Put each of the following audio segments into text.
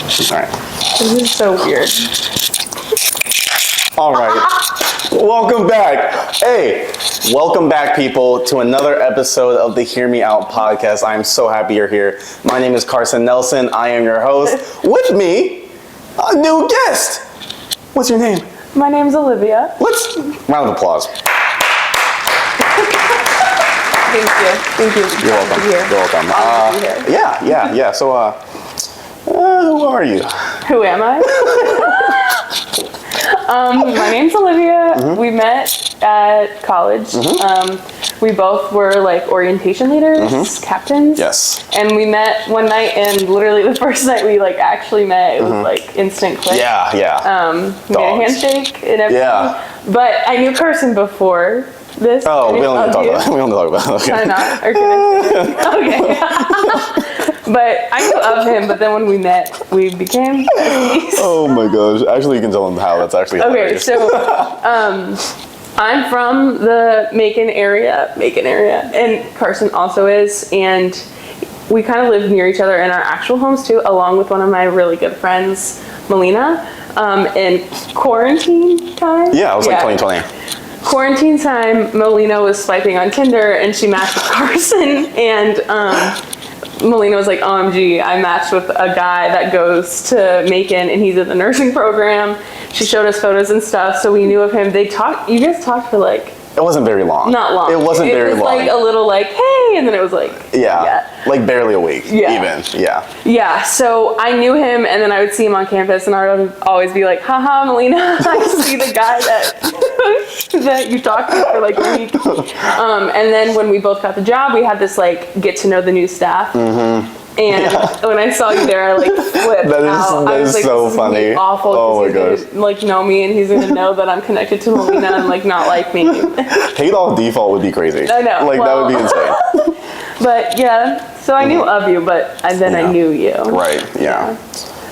All right. This is so weird. All right. Welcome back. Hey, welcome back, people, to another episode of the Hear Me Out podcast. I am so happy you're here. My name is Carson Nelson. I am your host. With me, a new guest. What's your name? My name's Olivia. Let's round of applause. Thank you. You're welcome. You're welcome. Yeah. So, who are you? Who am I? My name's Olivia. Mm-hmm. We met at college. Mm-hmm. We both were like orientation leaders, captains. Yes. And we met one night, and literally the first night we like actually met, it was like instant click. Yeah. We made a handshake and everything. Yeah. But I knew Carson before this. Oh, we don't need to talk about it. We don't need to talk about it. Okay. Why not? Okay. But I knew of him, but then when we met, we became besties. Oh my gosh. Actually, you can tell them how that's actually Okay, hilarious. so I'm from the Macon area, and Carson also is, and we kind of live near each other in our actual homes too, along with one of my really good friends, Melina, in quarantine time. Yeah, it was like 2020. Quarantine time, Melina was swiping on Tinder, and she matched with Carson, and Melina was like, OMG, I matched with a guy that goes to Macon and he's in the nursing program. She showed us photos and stuff, so we knew of him. You guys talked for like... It wasn't very long. Not long. It wasn't very long. It was like a little like, hey, and then it was like... Yeah. Like barely a week, even. Yeah. Yeah, so I knew him, and then I would see him on campus, and I would always be like, haha, Melina, I see the guy that you talked to for like a week. And then when we both got the job, we had this like get to know the new staff. And when I saw you there, I like flipped out. That is like, so funny. Awful. Oh my gosh. Gonna, like know me, and he's gonna know that I'm connected to Melina and like not like me. Hate off default would be crazy. I know. Like that would be insane. But yeah, so I knew of you, but then I knew you. Right. Yeah.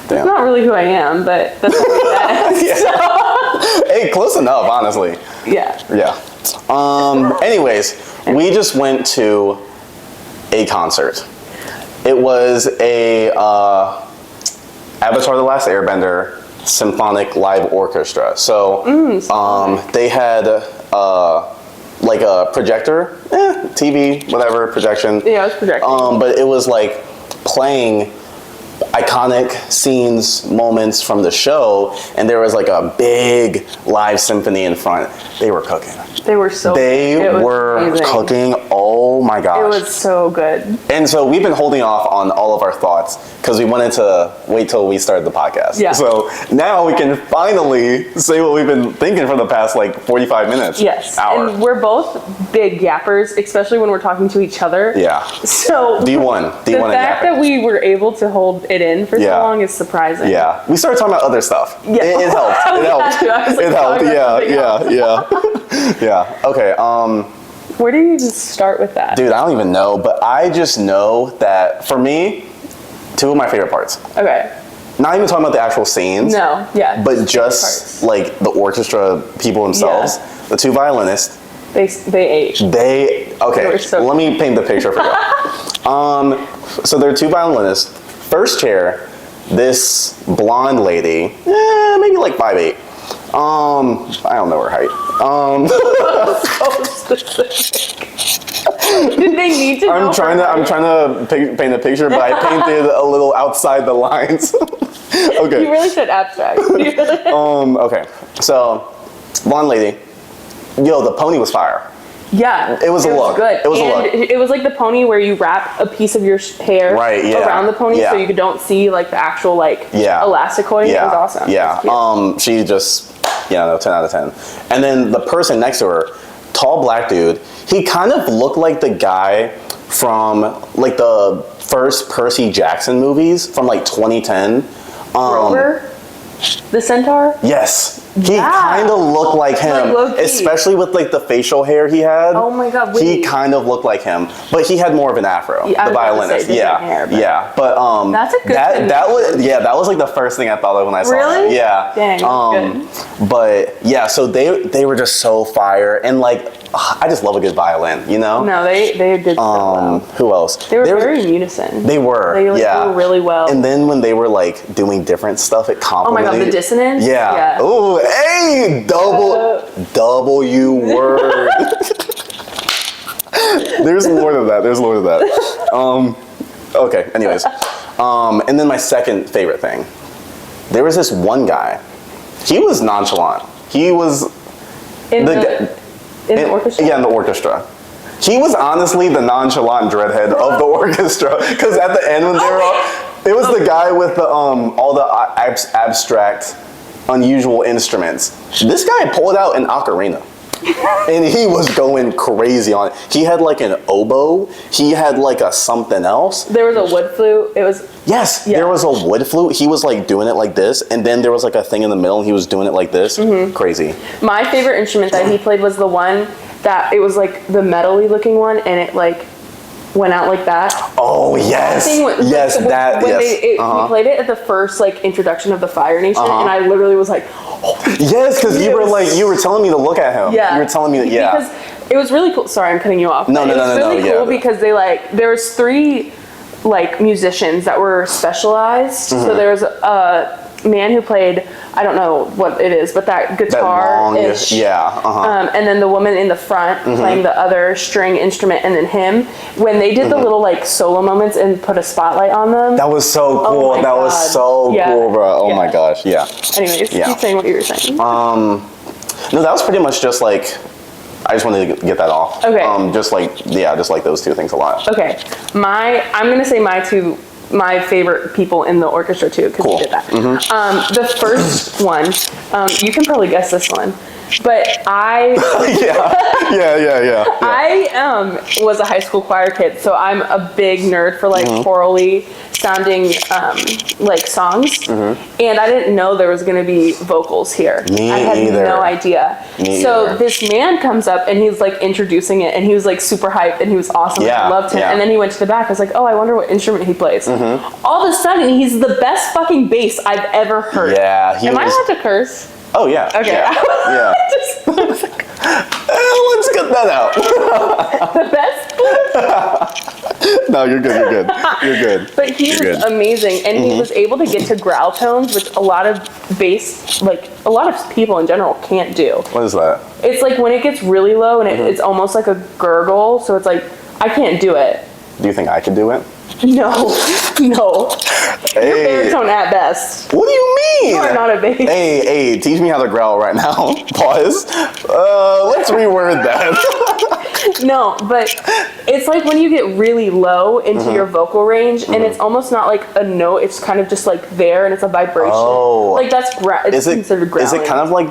That's not really who I am, but that's what we said. So. Hey, close enough, honestly. Yeah. Yeah. Anyways, we just went to a concert. It was a Avatar: The Last Airbender symphonic live orchestra. So they had like a projector, TV, whatever, projection. Yeah, it was projecting. But it was like playing iconic scenes, moments from the show, and there was like a big live symphony in front. They were cooking. They were so They were cooking. Oh my gosh. It was so good. And so we've been holding off on all of our thoughts because we wanted to wait till we started the podcast. Yeah. So now we can finally say what we've been thinking for the past like 45 minutes. Yes. Hour. And we're both big yappers, especially when we're talking to each other. Yeah. So D1 the fact that we were able to hold it in for so long is surprising. Yeah. We started talking about other stuff. Yeah. It helped. It helped. It helped. Yeah. Okay. Where do you even start with that? Dude, I don't even know, but I just know that for me, two of my favorite parts. Okay. Not even talking about the actual scenes. No, yeah. But just like the orchestra people themselves, the two violinists. They ate. Okay, let me paint the picture for you. So there are two violinists. First chair, this blonde lady, maybe like 5'8". I don't know her height. So specific. Did they need to know? I'm trying to paint a picture, but I painted a little outside the lines. Okay. You really said abstract. Okay. So, blonde lady. Yo, the pony was fire. Yeah. It was a look. Good. It was a look. It was like the pony where you wrap a piece of your hair around the pony so you don't see like the actual like elastic coating. It was awesome. Yeah. She just 10 out of 10. And then the person next to her, tall black dude, he kind of looked like the guy from like the first Percy Jackson movies from like 2010. Grover? The centaur? Yes. He kind of looked like him, like especially with like the facial hair he had. Oh my god, He kind of looked like him, but he had more of an afro, the violinist. Hair, but that's a good that was like the first thing I thought of when I saw it. Yeah. Dang, good. But yeah, so they were just so fire, and like I just love a good violin, you know? No, they did so well. Who else? They were very in unison. They were, They like, yeah. did really well. And then when they were like doing different stuff, it complemented. Oh my god, the dissonance? Yeah. Ooh, hey, W word. There's more to that. Okay, anyways. And then my second favorite thing. There was this one guy. He was nonchalant. He was in the orchestra? Yeah, in the orchestra. He was honestly the nonchalant dreadhead of the orchestra. Because at the end when they were all, it was the guy with the all the abstract, unusual instruments. This guy pulled out an ocarina. And he was going crazy on it. He had like an oboe. He had like a something else. There was a wood flute. It was... Yes, yeah. There was a wood flute. He was like doing it like this. And then there was like a thing in the middle and he was doing it like this. Crazy. My favorite instrument that he played was the one that, it was like the metal-y looking one and it like went out like that. Oh, yes. He played it at the first like introduction of the Fire Nation and I literally was like, yes, because you were telling me to look at him. Yeah. You were telling me that, yeah. Because it was really cool. Sorry, I'm cutting you off. No. It was really cool because they like, there was 3 like musicians that were specialized. So there was a man who played, I don't know what it is, but that guitar-ish. And then the woman in the front playing the other string instrument, and then him. When they did the little like solo moments and put a spotlight on them. That was so cool. Oh that was so cool, bro. Oh my gosh, yeah. Anyways, keep saying what you were saying. No, that was pretty much just like, I just wanted to get that off. Okay. Just like those 2 things a lot. Okay. I'm going to say my favorite people in the orchestra too, because we did that. The first one, you can probably guess this one, but I I was a high school choir kid, so I'm a big nerd for like chorally sounding like songs, and I didn't know there was going to be vocals here. I had no idea. This man comes up and he's like introducing it, and he was like super hyped and he was awesome. I loved him. And then he went to the back. I was like, oh, I wonder what instrument he plays. All of a sudden, he's the best fucking bass I've ever heard. Yeah. Am I allowed to curse? Oh yeah. Okay. Yeah. Let's get that out. The best. No, you're good. You're good. But he was amazing, and he was able to get to growl tones, which a lot of bass, like a lot of people in general, can't do. What is that? It's like when it gets really low, and it's almost like a gurgle. So it's like I can't do it. Do you think I could do it? No. Hey. You're baritone at best. What do you mean? You are not a bass. Hey, teach me how to growl right now. Pause. Let's reword that. No, but it's like when you get really low into your vocal range, and it's almost not like a note, it's kind of just like there, and it's a vibration. Oh. Like that's considered growling. Is it kind of like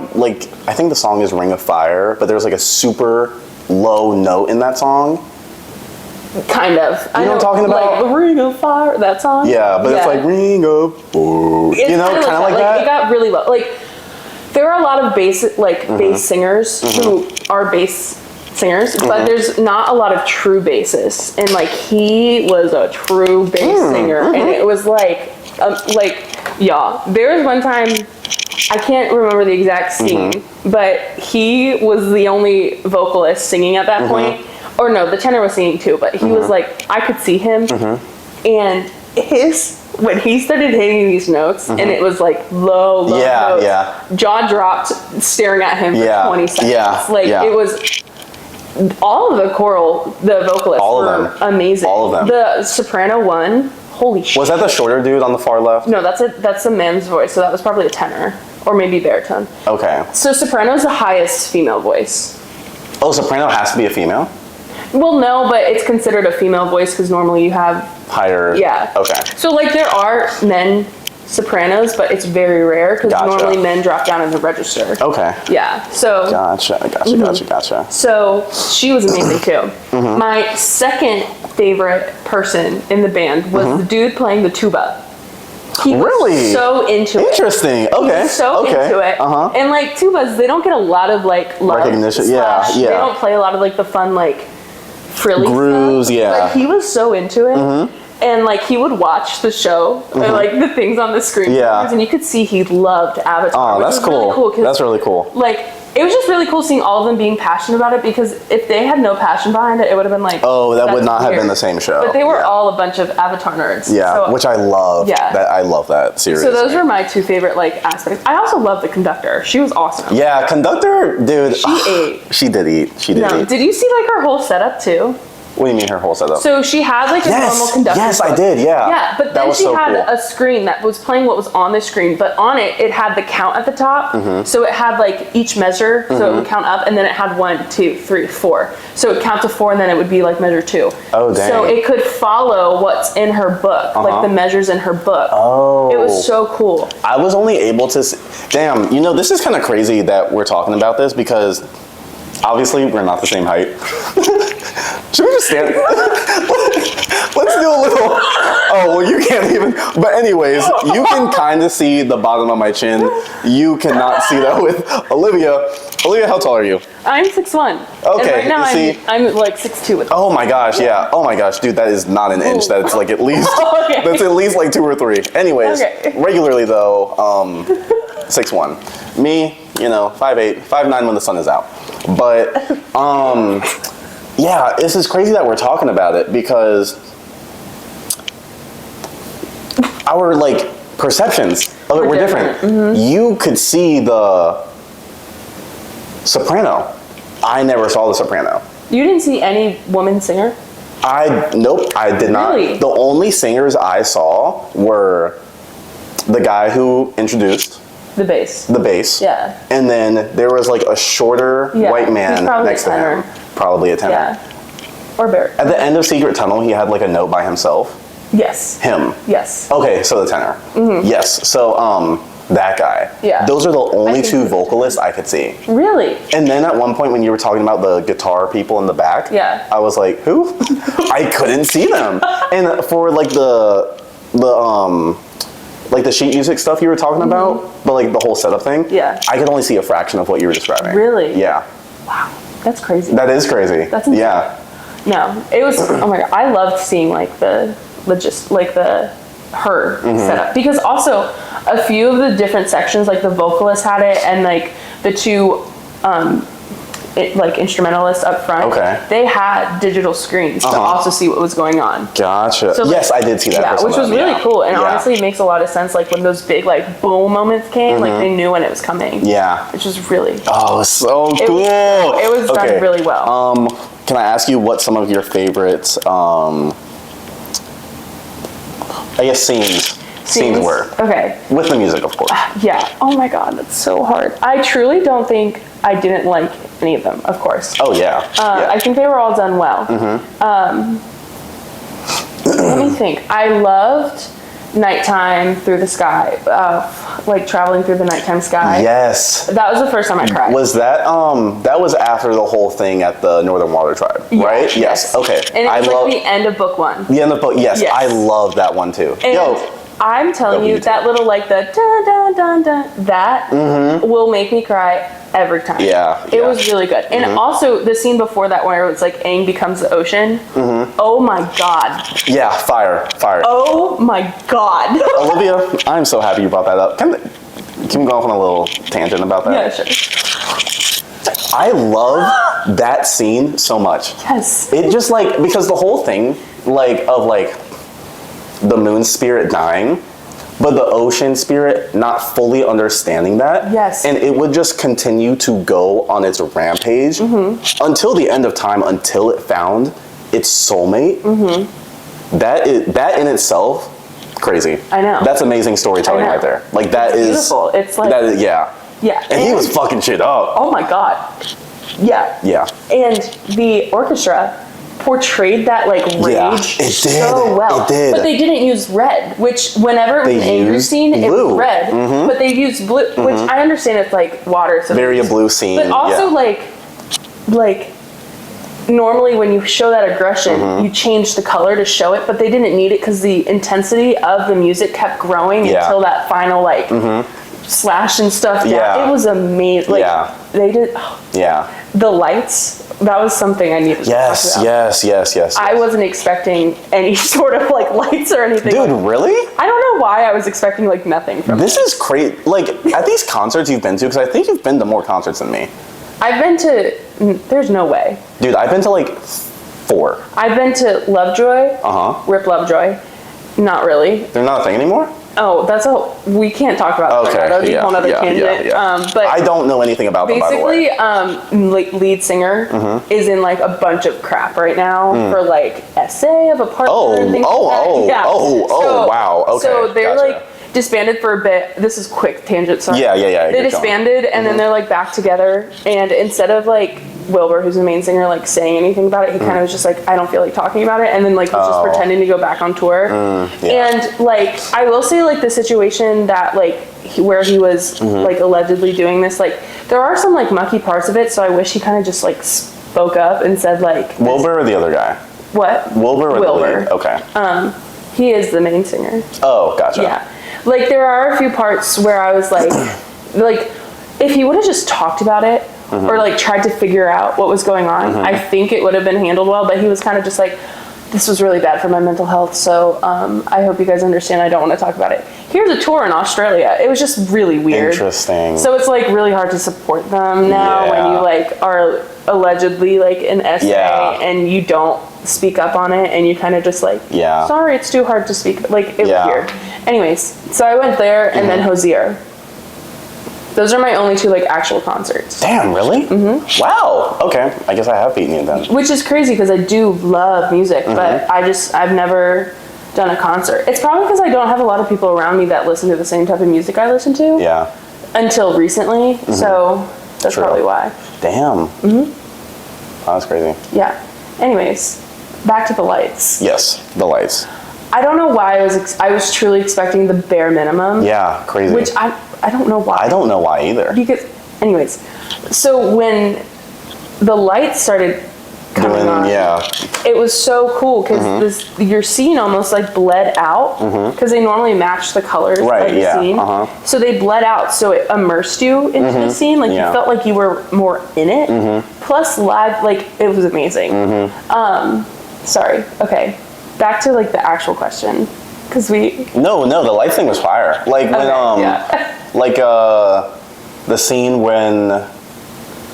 I think the song is Ring of Fire, but there's like a super low note in that song? Kind of. You know what I'm talking about? Like Ring of Fire, that song? Yeah, but it's like Ring of Fire. You know, kind of like that? It got really low. Like, there are a lot of bass singers who are bass singers, but there's not a lot of true bassists. And, like, he was a true bass singer. And it was there was one time, I can't remember the exact scene, but he was the only vocalist singing at that point. Or no, the tenor was singing too, but he was like, I could see him, and when he started hitting these notes, and it was like low notes, jaw dropped, staring at him for 20 seconds. It was all of the vocalists were amazing. All of them. The soprano one, holy shit. Was that the shorter dude on the far left? No, that's a man's voice, so that was probably a tenor, or maybe baritone. Okay. So soprano's the highest female voice. Oh, soprano has to be a female? Well, no, but it's considered a female voice because normally you have higher. Yeah. Okay. So like there are men sopranos, but it's very rare because normally men drop down in the register. Okay. Yeah. So. Gotcha. So she was amazing too. My second favorite person in the band was the dude playing the tuba. He was so into it. Interesting. Okay. He was so into it. And like tubas, they don't get a lot of like love recognition. Yeah. They don't play a lot of like the fun like frilly grooves, stuff. But he was so into it, and like he would watch the show, or like the things on the screen, and you could see he loved Avatar. Oh, that's cool. Really cool. That's really cool. Like it was just really cool seeing all of them being passionate about it, because if they had no passion behind it, it would have been like, oh, that would not weird. have been the same show. But they were all a bunch of Avatar nerds. Yeah, so, which I love. Yeah. I love that series. So those were my two favorite like aspects. I also love the conductor. She was awesome. Yeah, conductor, dude. She ate. She did eat. She did eat. Did you see like her whole setup too? What do you mean her whole setup? So she had like a normal conductor. Yes, I did, yeah. Yeah, but then she had a screen that was playing what was on the screen, but on it, it had the count at the top. Mm-hmm. So it had like each measure, so it would count up, and then it had 1, 2, 3, 4. So it would count to 4, and then it would be like measure 2. Oh, dang. So it could follow what's in her book, like the measures in her book. Oh. It was so cool. I was only able to damn, you know, this is kind of crazy that we're talking about this, because obviously we're not the same height. Should we just stand? Let's do a little. Oh, well, you can't even. But anyways, you can kind of see the bottom of my chin. You cannot see that with Olivia. Olivia, how tall are you? I'm 6'1". Okay, And right now see? I'm like 6'2". With Oh my gosh, yeah. Oh my gosh, dude, that is not an inch. That's like at least. Okay. That's at least like 2 or 3. Anyways, regularly though, 6'1". Me, you know, 5'8", 5'9" when the sun is out. But yeah, this is crazy that we're talking about it, because our like perceptions of it were different. Mm-hmm. You could see the soprano. I never saw the soprano. You didn't see any woman singer? Nope, I did not. Really? The only singers I saw were the guy who introduced The bass. the bass. Yeah. And then there was like a shorter white man he's probably next a to tenor. him. Probably a tenor. Yeah. Or baritone. At the end of Secret Tunnel, he had like a note by himself. Yes. Him. Yes. Okay, so the tenor. Mm-hmm. Yes. So that guy. Yeah. Those are the only think two he's a vocalists I could see. Really? And then at one point when you were talking about the guitar people in the back, Yeah. I was like, who? I couldn't see them. And for like the like the sheet music stuff you were talking about, but like the whole setup thing, Yeah. I could only see a fraction of what you were describing. Really? Yeah. Wow. That's crazy. That is crazy. That's insane. Yeah. No, it was, oh my God. I loved seeing like the her Mm-hmm. setup, because also a few of the different sections, like the vocalist had it, and like the two like instrumentalists up front, Okay. they had digital screens to also see what was going on. Gotcha. So, like, yes, I did see that. Yeah, for some which of was them, really yeah. cool, and Yeah. honestly, it makes a lot of sense. Like when those big like boom moments came, like they knew when it was coming. Yeah. Which was really. Oh, so It cool. was, it was done really well. Can I ask you what some of your favorites, I guess scenes were? Okay. With the music, of course. Yeah. Oh my God, that's so hard. I truly don't think I didn't like any of them, of course. Oh, yeah. Yeah. I think they were all done well. Let me think. I loved Nighttime Through the Sky, like traveling through the nighttime sky. Yes. That was the first time I cried. Was that, that was after the whole thing at the Northern Water Tribe, right? Yes. Okay. And it was like the end of book 1. The end of book, yes. I love that one too. And I'm telling you, that little like the dun dun dun dun, that will make me cry every time. Yeah. It was really good. And also the scene before that where it's like Aang becomes the ocean. Oh my God. Yeah, fire. Oh my God. Olivia, I'm so happy you brought that up. Can we go off on a little tangent about that? Yeah, sure. I love that scene so much. Yes. It just like, because the whole thing like of like the moon spirit dying, but the ocean spirit not fully understanding that. Yes. And it would just continue to go on its rampage until the end of time, until it found its soulmate. That in itself, crazy. I know. That's amazing storytelling right there. Like that is beautiful. It's like, that is, yeah. Yeah. And he was fucking shit up. Oh my God. Yeah. Yeah. And the orchestra portrayed that like rage it did. so well. It did. But they didn't use red, which whenever it was an angry scene, it was red. But they used blue, which I understand it's like water. So very a blue scene. But also like normally when you show that aggression, you change the color to show it, but they didn't need it because the intensity of the music kept growing until that final like slash and stuff down. Yeah. It was amazing. Like, Yeah. they did, Yeah. the lights, that was something I needed to Yes, talk about. yes. I wasn't expecting any sort of like lights or anything. Dude, like, really? I don't know why I was expecting like nothing from This is crazy. Like, at these concerts you've been to, because I think you've been to more concerts than me. I've been to, there's no way. Dude, I've been to like 4. I've been to Lovejoy, Rip Lovejoy. Not really. They're not a thing anymore? Oh, we can't talk about that. Okay, That would be a whole other tangent. But I don't know anything about them, by the way. basically, lead singer is in like a bunch of crap right now for like essay of a partner and things like that. Wow. Okay, So they're gotcha. like disbanded for a bit. This is quick tangent, sorry. Yeah. They Keep going. disbanded and then they're like back together, and instead of like Wilbur, who's the main singer, like saying anything about it, he kind of was just like, I don't feel like talking about it, and then like was just pretending to go back on tour. And like I will say, like the situation that like where he was like allegedly doing this, like there are some like mucky parts of it, so I wish he kind of just like spoke up and said like Wilbur or the other guy? What? Wilbur or Wilbur. the lead? Okay. He is the main singer. Oh, gotcha. Yeah. Like there are a few parts where I was like if he would have just talked about it or like tried to figure out what was going on, I think it would have been handled well, but he was kind of just like, this was really bad for my mental health, so I hope you guys understand I don't want to talk about it. Here's a tour in Australia. It was just really weird. Interesting. So it's like really hard to support them now when you like are allegedly like an essay and you don't speak up on it, and you kind of just like, sorry, it's too hard to speak. Like, it was weird. Anyways, so I went there, and then Hozier. Those are my only 2 like actual concerts. Damn, really? Wow. Okay, I guess I have beaten you then. Which is crazy because I do love music, but I've never done a concert. It's probably because I don't have a lot of people around me that listen to the same type of music I listen to. Yeah. Until recently, so that's probably why. Damn. Oh, that's crazy. Yeah. Anyways, back to the lights. Yes, the lights. I don't know why I was truly expecting the bare minimum. Yeah, crazy. Which I don't know why. I don't know why either. Because, anyways, so when the lights started coming on, it was so cool because your scene almost like bled out because they normally match the colors of the scene. So they bled out, so it immersed you into the scene. Like you felt like you were more in it. Plus live, like it was amazing. Sorry. Okay. Back to like the actual question. Because No, the light thing was fire. Like when like the scene when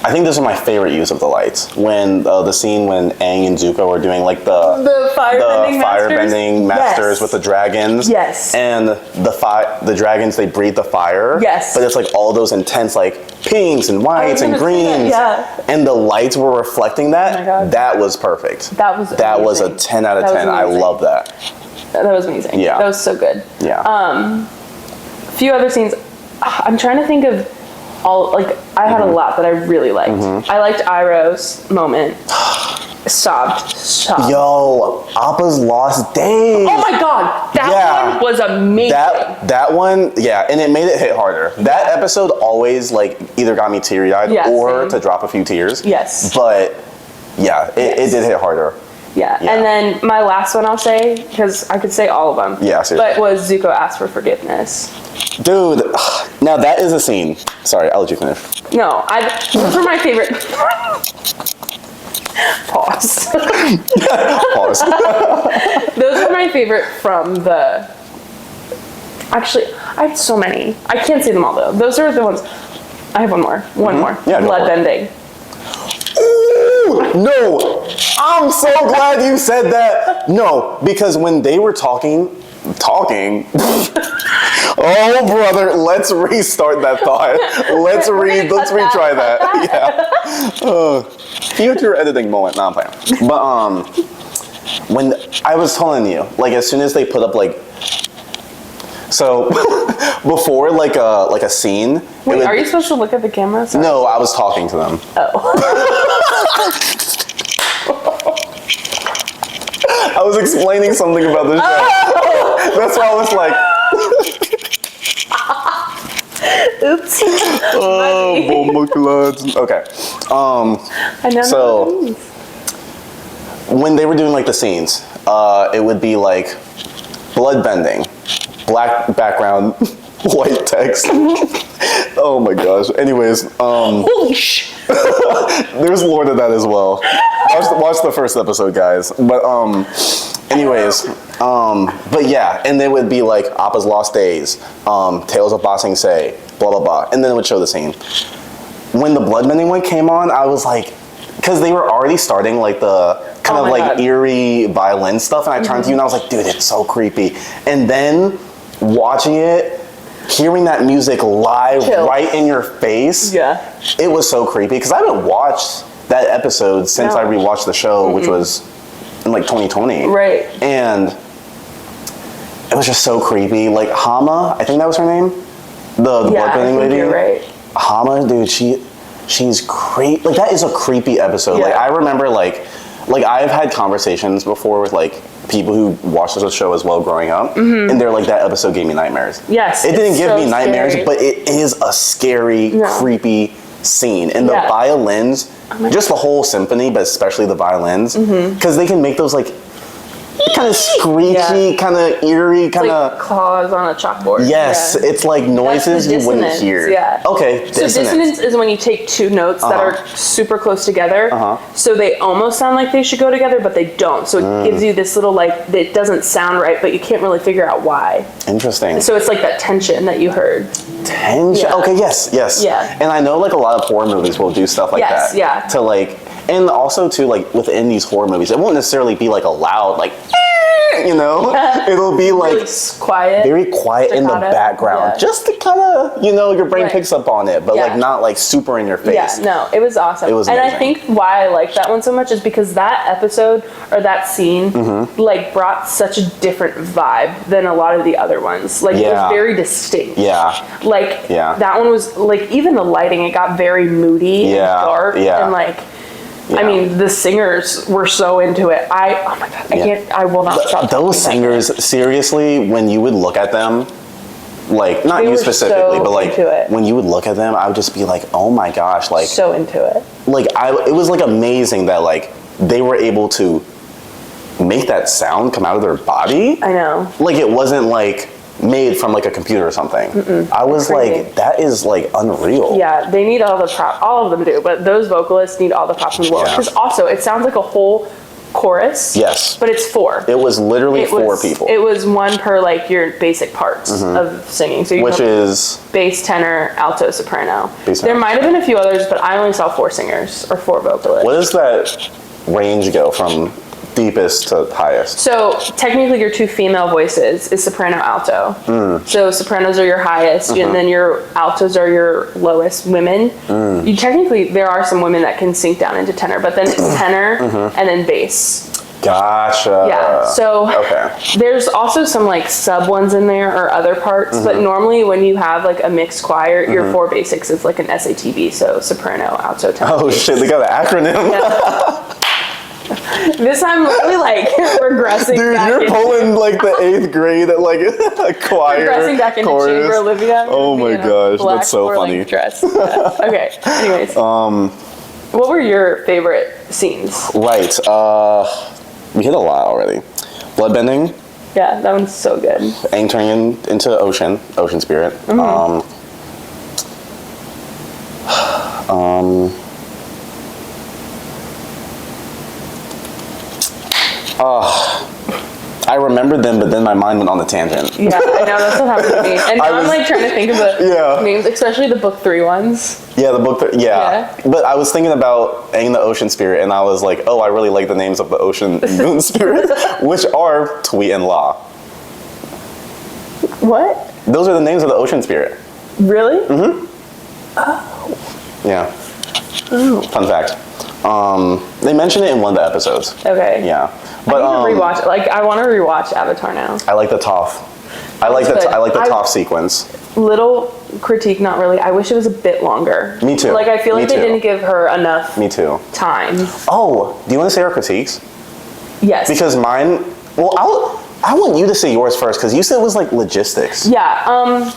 I think this was my favorite use of the lights. When the scene when Aang and Zuko were doing like the firebending masters with the dragons. Yes. And the dragons, they breathe the fire. Yes. But it's like all those intense like pinks and whites and greens. And the lights were reflecting that. Oh my God. That was perfect. That was a 10 out of 10. I love that. That was amazing. Yeah. That was so good. Yeah. A few other scenes. I'm trying to think of all, like, I had a lot that I really liked. I liked Iroh's moment. Sobbed. Yo, Appa's Lost Days. Oh my God. That one was amazing. That one, and it made it hit harder. That episode always, like, either got me teary-eyed or to drop a few tears. Yes. But, it did hit harder. Yeah, and then my last one I'll say, because I could say all of them. Yeah, seriously. But was Zuko asked for forgiveness. Dude, now that is a scene. Sorry, I'll let you finish. No, those are my favorite. Pause. Pause. Those are my favorite from the. Actually, I have so many. I can't say them all though. Those are the ones. I have one more. One more. Yeah, Bloodbending. Ooh, no, I'm so glad you said that. No, because when they were talking. Oh, brother, let's restart that thought. Let's retry that. Yeah. Future editing moment. Nah, I'm playing. But when I was telling you, like as soon as they put up like, so before like a scene. Wait, are you supposed to look at the camera? Sorry. No, I was talking to them. Oh. I was explaining something about the show. That's why I was like. Oops. Okay. I know. So when they were doing like the scenes, it would be like bloodbending, black background, white text. Oh my gosh. Anyways, Holy sh! there's lore to that as well. Watch the first episode, guys. But anyways, but yeah, and then it would be like Appa's Lost Days, Tales of Ba Sing Se, blah blah blah, and then it would show the scene. When the bloodbending one came on, I was like, because they were already starting like the kind of like God. eerie violin stuff, and I turned to you and I was like, dude, it's so creepy. And then watching it, hearing that music live right in your face, it was so creepy, because I haven't watched that episode since I rewatched the show, which was in like 2020. Right. And it was just so creepy. Like Hama, I think that was her name, the bloodbending lady. You're right. Hama, dude, she's creepy. Like, that is a creepy episode. Yeah. Like, I remember like I've had conversations before with like people who watched the show as well growing up, and they're like, that episode gave me nightmares. Yes. It didn't give so me nightmares, scary. but it is a scary, creepy scene. And the Yeah. violins, just the whole symphony, but especially the violins, because they can make those like kind of screechy, kind of eerie, kind of like claws on a chalkboard. Yes, Yeah. it's like noises you wouldn't dissonance, hear. yeah. Okay, So dissonance is when you take two notes that are super close together, so they almost sound like they should go together, but they don't. So it gives you this little like, it doesn't sound right, but you can't really figure out why. Interesting. So it's like that tension that you heard. Tension. Yeah. Okay, yes. Yeah. And I know like a lot of horror movies will do stuff like Yes, that. yeah. To like, and also too, like within these horror movies, it won't necessarily be like a loud like, you know, it'll be like Really quiet. very quiet in the staccato. background, Yeah. just to kind of, you know, your brain Right. picks up on it, but Yeah. like not like super in your face. Yeah, no, it was awesome. It was and I amazing. think why I like that one so much is because that episode or that scene like brought such a different vibe than a lot of the other ones. Like it Yeah. was very distinct. Yeah. Like Yeah. that one was like, even the lighting, it got very moody and Yeah, dark yeah. and like I Yeah. mean, the singers were so into it. Oh my God, I will not stop. Those talking about singers, seriously, when you would look at them, like, not They you were specifically, so but like, into it. when you would look at them, I would just be like, oh my gosh, like, So into it. it was like amazing that like they were able to make that sound come out of their body. I know. Like, it wasn't like made from like a computer or something. I was Crazy. like, that is like unreal. Yeah, they need all the props. All of them do, but those vocalists need all the props in the world. Yeah. Because also, it sounds like a whole chorus. Yes. But it's four. It was literally four people. It was one per like your basic parts of singing. So you which have is, bass, tenor, alto, soprano. Bass, There tenor. might have been a few others, but I only saw 4 singers or 4 vocalists. what does that range go from deepest to highest? So technically, your 2 female voices is soprano, alto. So sopranos are your highest, and then your altos are your lowest women. You technically, there are some women that can sink down into tenor, but then it's tenor and then bass. Gotcha. Yeah. So Okay. there's also some like sub ones in there or other parts, but normally when you have like a mixed choir, your 4 basics is like an SATB. So soprano, alto, tenor. Oh bass. shit, they got an acronym. This I'm really like regressing. Dude, back you're into- pulling like the 8th grade at like a choir. Regressing back into chorus. chamber Olivia. Oh my in a gosh, black that's so four-length funny. Dress. Yeah. Okay. Anyways. What were your favorite scenes? Right. We hit a lot already. Bloodbending, Yeah, that one's so good. Aang turning into ocean spirit. I remembered them, but then my mind went on the tangent. Yeah, I know, that's what happened to me. And now I'm was- like trying to think of the Yeah. names, especially the book 3 ones. Yeah, the book. Yeah. But I was thinking about Aang the ocean spirit, and I was like, oh, I really like the names of the ocean moon spirit, which are Tweet and La. What? Those are the names of the ocean spirit. Really? Yeah. Oh. Fun fact. They mention it in one of the episodes. Okay. Yeah. I But need to rewatch. Like, I want to rewatch Avatar now. I like the Toph. I like the good. Toph sequence. Little critique, not really. I wish it was a bit longer. Me too. Like, I feel Me like they too. didn't give her enough Me too. time. Oh, do you want to say our critiques? Yes. Because mine. Well, I want you to say yours first because you said it was like logistics. Yeah.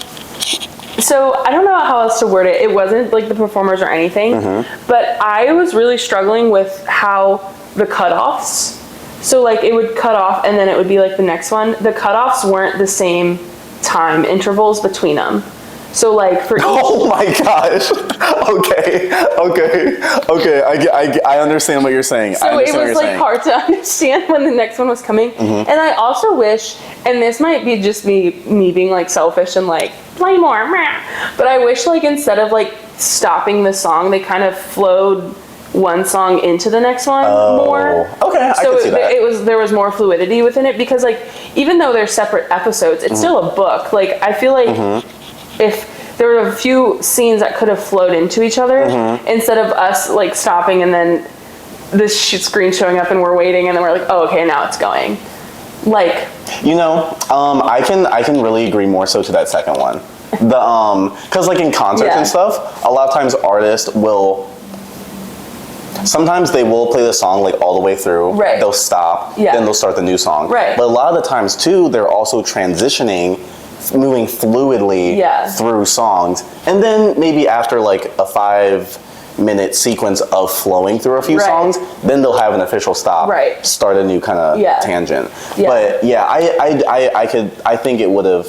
So I don't know how else to word it. It wasn't like the performers or anything, but I was really struggling with how the cutoffs. So like it would cut off and then it would be like the next one. The cutoffs weren't the same time intervals between them. So like for each, oh my gosh. Okay. I understand what you're saying. so it was like hard to understand when the next one was coming. And I also wish, and this might be just me being like selfish and like play more, but I wish like instead of like stopping the song, they kind of flowed one song into the next one more. Okay, I so can see that. There was more fluidity within it, because like even though they're separate episodes, it's still a book. Like I feel like if there were a few scenes that could have flowed into each other instead of us like stopping and then this screen showing up and we're waiting and then we're like, oh, okay, now it's going. Like, you know, I can really agree more so to that second one. Because like in concerts and stuff, a lot of times artists will. Sometimes they will play the song like all the way through. Right. They'll stop. Yeah. Then they'll start the new song. Right. But a lot of the times too, they're also transitioning, moving fluidly through songs, and then maybe after like a 5-minute sequence of flowing through a few songs, then they'll have an official stop. Right. Start a new kind of tangent. Yeah. But yeah, I think it would have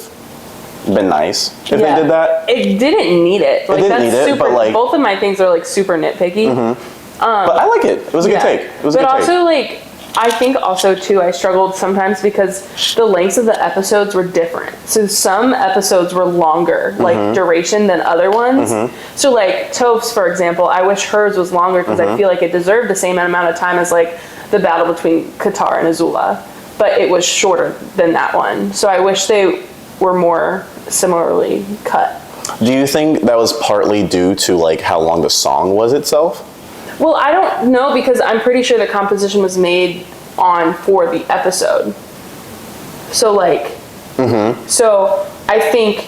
been nice if they did that. It didn't need it. Like, it didn't need it, but like both of my things are like super nitpicky. but I like it. It was a good take. It was a good take. But also, like, I think also too, I struggled sometimes because the lengths of the episodes were different. So some episodes were longer, like duration, than other ones. So like Toph's, for example, I wish hers was longer because I feel like it deserved the same amount of time as like the battle between Qatar and Azula, but it was shorter than that one. So I wish they were more similarly cut. Do you think that was partly due to like how long the song was itself? Well, I don't know, because I'm pretty sure the composition was made for the episode. So like, so I think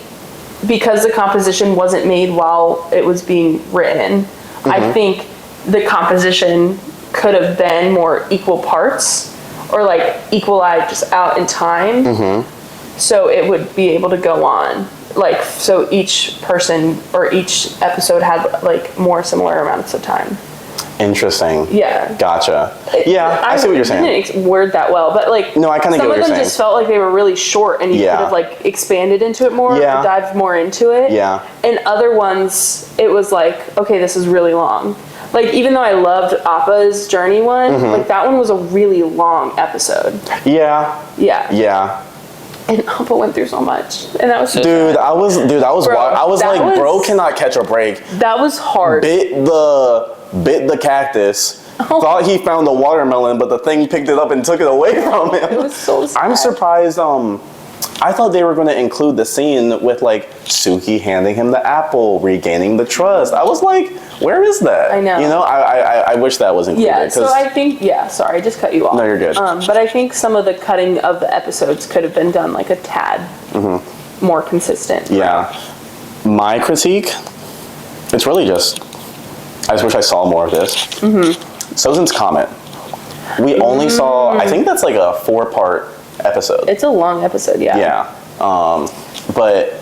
because the composition wasn't made while it was being written, I think the composition could have been more equal parts or like equalized just out in time. So it would be able to go on. Like, so each person or each episode had like more similar amounts of time. Interesting. Yeah. Gotcha. Yeah, I see what you're saying. I didn't word that well, but like, no, I kind of get what you're saying. Some of them just felt like they were really short, and you could have like expanded into it more, or dived more into it. Yeah. And other ones, it was like, okay, this is really long. Like, even though I loved Appa's Journey one, like that one was a really long episode. Yeah. Yeah. Yeah. And Appa went through so much, and that was so Dude, sad. I was bro cannot catch a break. That was hard. Bit the cactus. Thought he found the watermelon, but the thing picked it up and took it away from him. It was so sad. I'm surprised. I thought they were going to include the scene with like Suki handing him the apple, regaining the trust. I was like, where is that? I know. You know, I wish that was included. Yeah, so I think, sorry, I just cut you off. No, you're good. But I think some of the cutting of the episodes could have been done like a tad more consistent. Yeah. My critique, it's really just, I just wish I saw more of this. Sozin's Comet. We only saw, I think that's like a 4-part episode. It's a long episode, yeah. Yeah. But,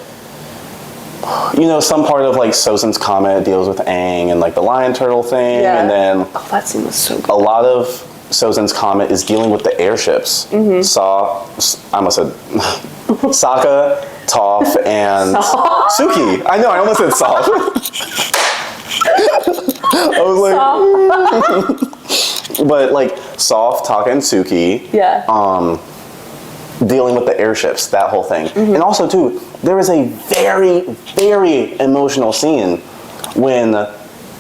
you know, some part of like Sozin's Comet deals with Aang and like the lion turtle thing. Yeah. And then that scene was so good. a lot of Sozin's Comet is dealing with the airships. I almost said Sokka, Toph, and Suki. I know, I almost said Sokka. I was like, but like Soph, Taka, and Suki. Yeah. Dealing with the airships, that whole thing. And also too, there is a very, very emotional scene when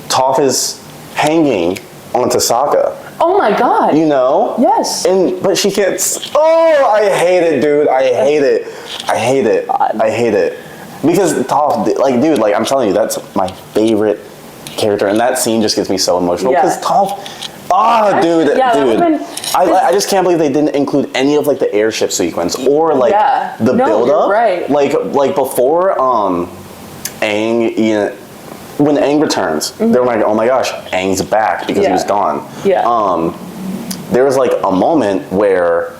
Toph is hanging onto Sokka. Oh my god. You know? Yes. But she can't. Oh, I hate it, dude. I hate it. I hate it. God. I hate it. Because Toph, like, dude, like, I'm telling you, that's my favorite character, and that scene just gets me so emotional. Because Toph, dude. I just can't believe they didn't include any of like the airship sequence or like the build up. Right. Like before Aang, you know, when Aang returns, they were like, oh my gosh, Aang's back because he was gone. Yeah. There was like a moment where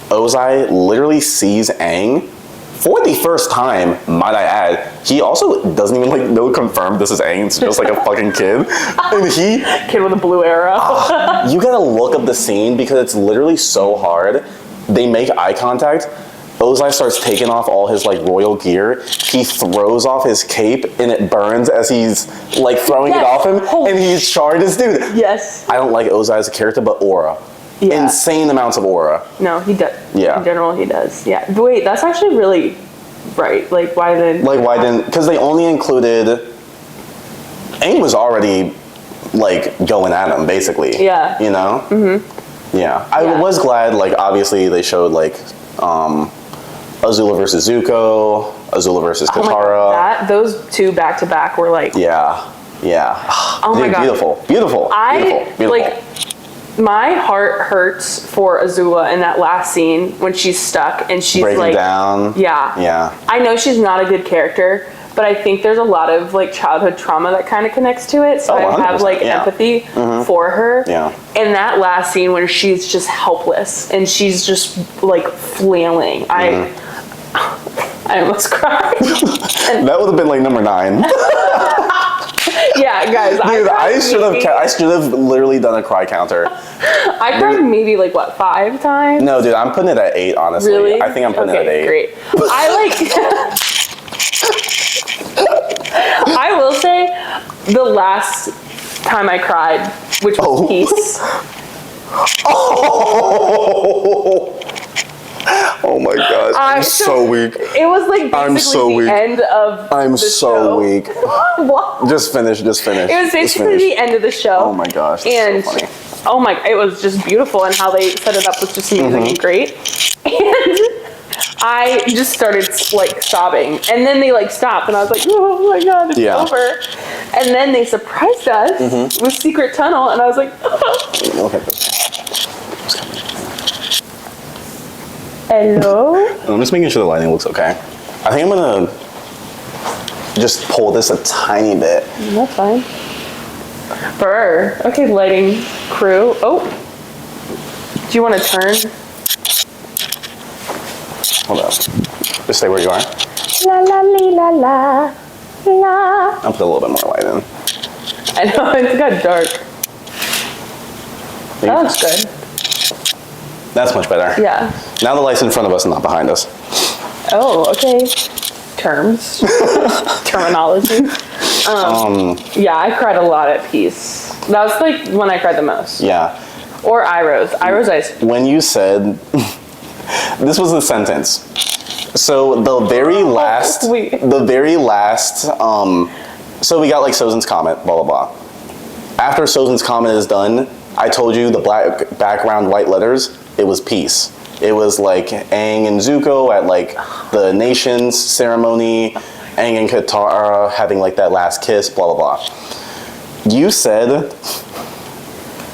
Ozai literally sees Aang for the first time, might I add. He also doesn't even like confirm this is Aang. It's just like a fucking kid. And kid with a blue arrow. You gotta look up the scene because it's literally so hard. They make eye contact Ozai starts taking off all his like royal gear, he throws off his cape and it burns as he's like throwing it off him, and he's charred as dude. Yes. I don't like Ozai as a character, but aura. Yeah. Insane amounts of aura. No, he does. Yeah. In general, he does. Yeah. But wait, that's actually really right. Like, why didn't... Because they only included... Aang was already, like, going at him, basically. Yeah. You know? Mm-hmm. Yeah. I was glad, like, obviously they showed, like, Azula versus Zuko, Azula versus Katara. Oh my God, those two back-to-back were, like... Yeah. Yeah. Oh my God. Beautiful. Like... My heart hurts for Azula in that last scene when she's stuck and she's breaking like down. Yeah. I know she's not a good character, but I think there's a lot of like childhood trauma that kind of connects to it. So I have like empathy for her. Yeah. And that last scene when she's just helpless and she's just like flailing, I almost cried. That would have been like number 9. Yeah, guys. Dude, I should have literally done a cry counter. I cried maybe like what, 5 times? No, dude, I'm putting it at 8. Honestly, really? I think I'm putting it at 8. Great. I will say, the last time I cried, which was Peace. Oh my gosh, I'm so weak. It was like basically the end of the show. Weak. What? Just finish. It was basically the end of the show. Oh my gosh, and so funny. Oh my, it was just beautiful, and how they set it up was just amazing and great. And I just started like sobbing, and then they like stopped, and I was like, oh my God, it's over. And then they surprised us with Secret Tunnel, and I was like, Okay. Hello? I'm just making sure the lighting looks okay. I think I'm gonna just pull this a tiny bit. That's fine. Brr. Okay, lighting crew. Oh. Do you want to turn? Hold up. Just stay where you are. La la li la la la. I'll put a little bit more light in. I know, it's got dark. That looks good. That's much better. Yeah. Now the light's in front of us and not behind us. Oh, okay. Terms. Terminology. Yeah, I cried a lot at Peace. That was like when I cried the most. Yeah. Or Iroh's. Iroh's ice. When you said, this was the sentence. So the very last, so we got like Sozin's Comet, blah, blah, blah. After Sozin's Comet is done, I told you the black background, white letters, it was Peace. It was like Aang and Zuko at like the nations ceremony, Aang and Katara having like that last kiss, blah, blah, blah. You said,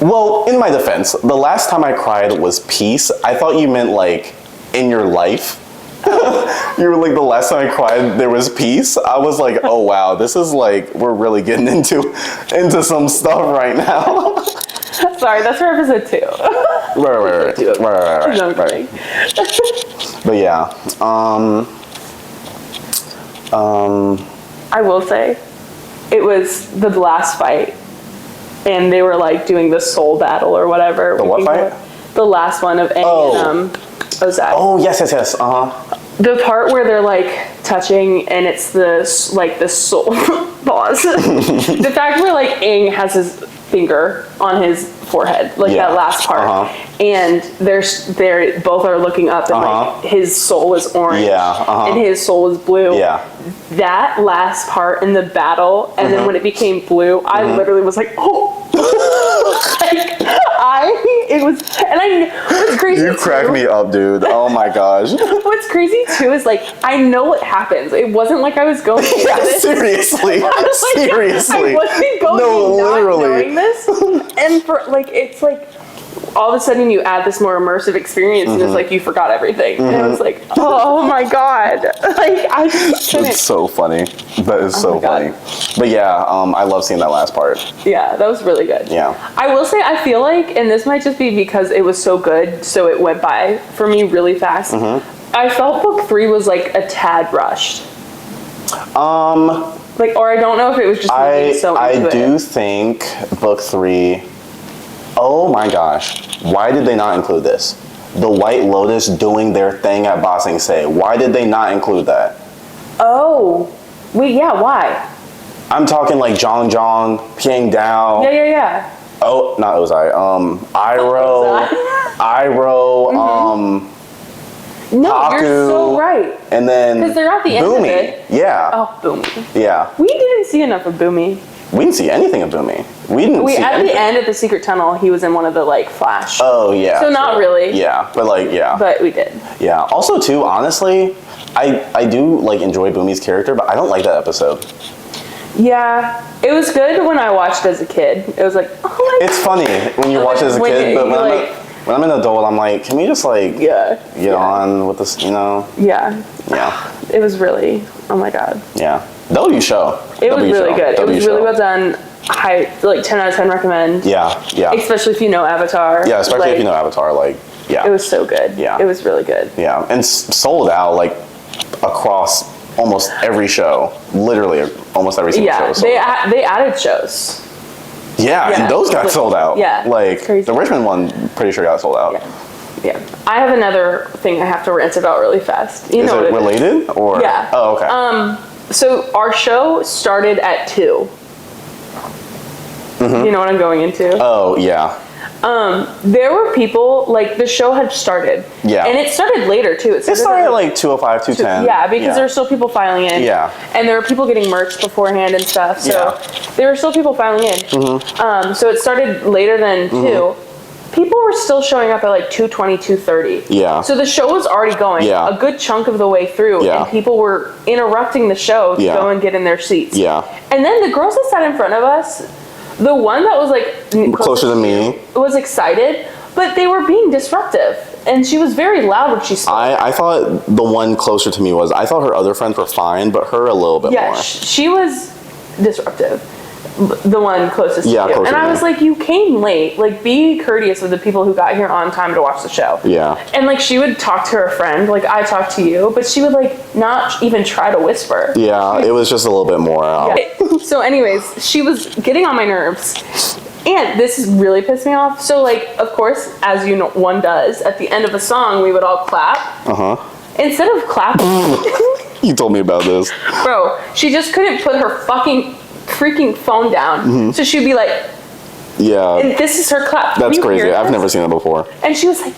well, in my defense, the last time I cried was Peace. I thought you meant like in your life. You were like, the last time I cried, there was peace. I was like, oh wow, this is like, we're really getting into some stuff right now. Sorry, that's for episode 2. Right. But yeah, I will say, it was the last fight, and they were like doing the soul battle or whatever. The what fight? The last one of Aang and Ozai. Oh yes. The part where they're like touching, and it's the soul pause. The fact where like Aang has his finger on his forehead, like that last part, and they're both are looking up, and like his soul is orange, and his soul is blue. Yeah. That last part in the battle, and then when it became blue, I literally was like, oh. What's crazy You cracked me up, dude. Oh my gosh. What's crazy too is like, I know what happens. It wasn't like I was going into this. Seriously. Seriously. I wasn't going not knowing this. And for like, it's like, all of a sudden you add this more immersive experience and it's like you forgot everything. And I was like, oh my God. Like, I just couldn't. It's so funny. That is so funny. But yeah, I love seeing that last part. Yeah, that was really good. Yeah. I will say, I feel like, and this might just be because it was so good, so it went by for me really fast. I felt book 3 was like a tad rushed. Like, or I don't know if it was just me so into I do think book 3. Oh my gosh, why did they not include this? the White Lotus doing their thing at Ba Sing Se. Why did they not include that? Oh, wait, yeah, why? I'm talking like Jong Jong, Piang Dao. Yeah. Oh, not Ozai. Iroh. Iroh. No, Haku, you're so right. And then because they're at the end of it. Yeah. Oh, Boomy. Yeah. We didn't see enough of Boomy. We didn't see anything of Boomy. We didn't see at anything. The end of the secret tunnel, he was in one of the like flash. Oh yeah. So not really. Yeah, but like yeah. But we did. Yeah. Also too, honestly, I do like enjoy Boomy's character, but I don't like that episode. Yeah, it was good when I watched as a kid. It was like, oh my. It's funny when you watch it as a kid, but when I'm an adult, I'm like, can we just like get on with this, you know? Yeah. Yeah. It was really, oh my god. Yeah. W show. It was really good. It was really well done. Like 10 out of 10 recommend. Yeah. Especially if you know Avatar. Yeah, especially if you know Avatar, like, yeah. It was so good. Yeah. It was really good. Yeah, and sold out like across almost every show. Literally almost every single show. They added shows. Yeah, and those got sold out. Yeah. Like, the Richmond one, pretty sure got sold out. Yeah. I have another thing I have to rant about really fast. You know it related? Or? Yeah. Oh, okay. So our show started at 2. Mm-hmm. You know what I'm going into? Oh, yeah. There were people, like, the show had started. Yeah. And it started later, too. It started at, like, 2:05, 2:10. Yeah, because there were still people filing in. Yeah. And there were people getting merch beforehand and stuff. So there were still people filing in. Mm-hmm. So it started later than 2. People were still showing up at, like, 2:20, 2:30. Yeah. So the show was already going a good chunk of the way through. Yeah. And people were interrupting the show to go and get in their seats. Yeah. And then the girls that sat in front of us, the one that was like closer to me was excited, but they were being disruptive, and she was very loud when she spoke. I thought the one closer to me I thought her other friends were fine, but her a little bit more. Yeah, she was disruptive. The one closest to you. And I was like, you came late. Like, be courteous with the people who got here on time to watch the show. Yeah. And like, she would talk to her friend, like I talked to you, but she would like not even try to whisper. Yeah, it was just a little bit more. So anyways, she was getting on my nerves. And this really pissed me off. So like, of course, as you know, one does, at the end of a song, we would all clap. Instead of clapping. You told me about this. Bro, she just couldn't put her freaking phone down. So she'd be like, and this is her clap. That's crazy. I've never seen that before. And she was like,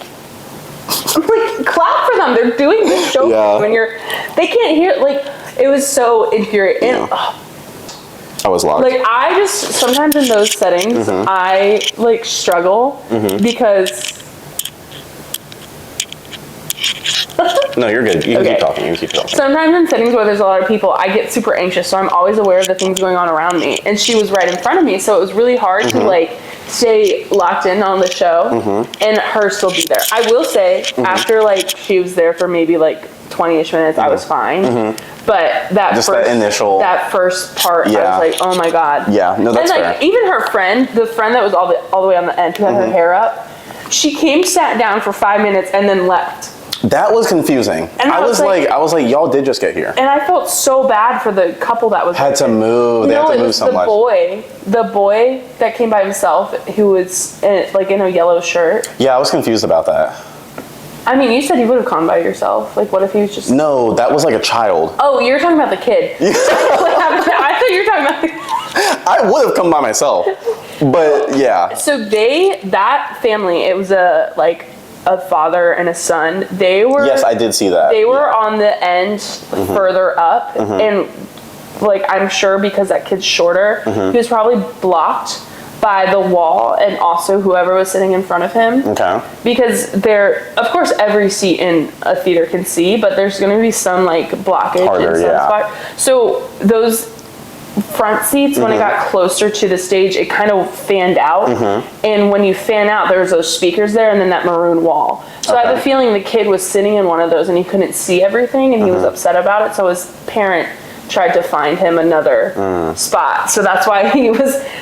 I'm like, clap for them. They're doing this show when they can't hear. Like, it was so infuriating. I was locked. Like, I just, sometimes in those settings, I like struggle because. No, you're good. You can keep talking. You can keep talking. Sometimes in settings where there's a lot of people, I get super anxious, so I'm always aware of the things going on around me. And she was right in front of me, so it was really hard to like stay locked in on the show and her still be there. I will say, after like she was there for maybe like 20-ish minutes, I was fine. But that first part, I was like, oh my god. Yeah, no, that's fair. And like, even her friend, the friend that was all the way on the end, who had her hair up, she came, sat down for 5 minutes, and then left. That was confusing. And I was like, y'all did just get here. And I felt so bad for the couple that was had to move. They had to move so much. The boy that came by himself, who was in a yellow shirt. Yeah, I was confused about that. I mean, you said you would have come by yourself. Like, what if he was just? No, that was like a child. Oh, you're talking about the kid. I thought you were talking about the. I would have come by myself, but yeah. So that family, it was a father and a son. They were. Yes, I did see that. They were on the end, further up, and like, I'm sure because that kid's shorter, he was probably blocked by the wall and also whoever was sitting in front of him. Okay. Because of course, every seat in a theater can see, but there's going to be some like blockage in some spot. So those front seats, when it got closer to the stage, it kind of fanned out. And when you fan out, there was those speakers there and then that maroon wall. So I have a feeling the kid was sitting in one of those and he couldn't see everything and he was upset about it. So his parent tried to find him another spot. So that's why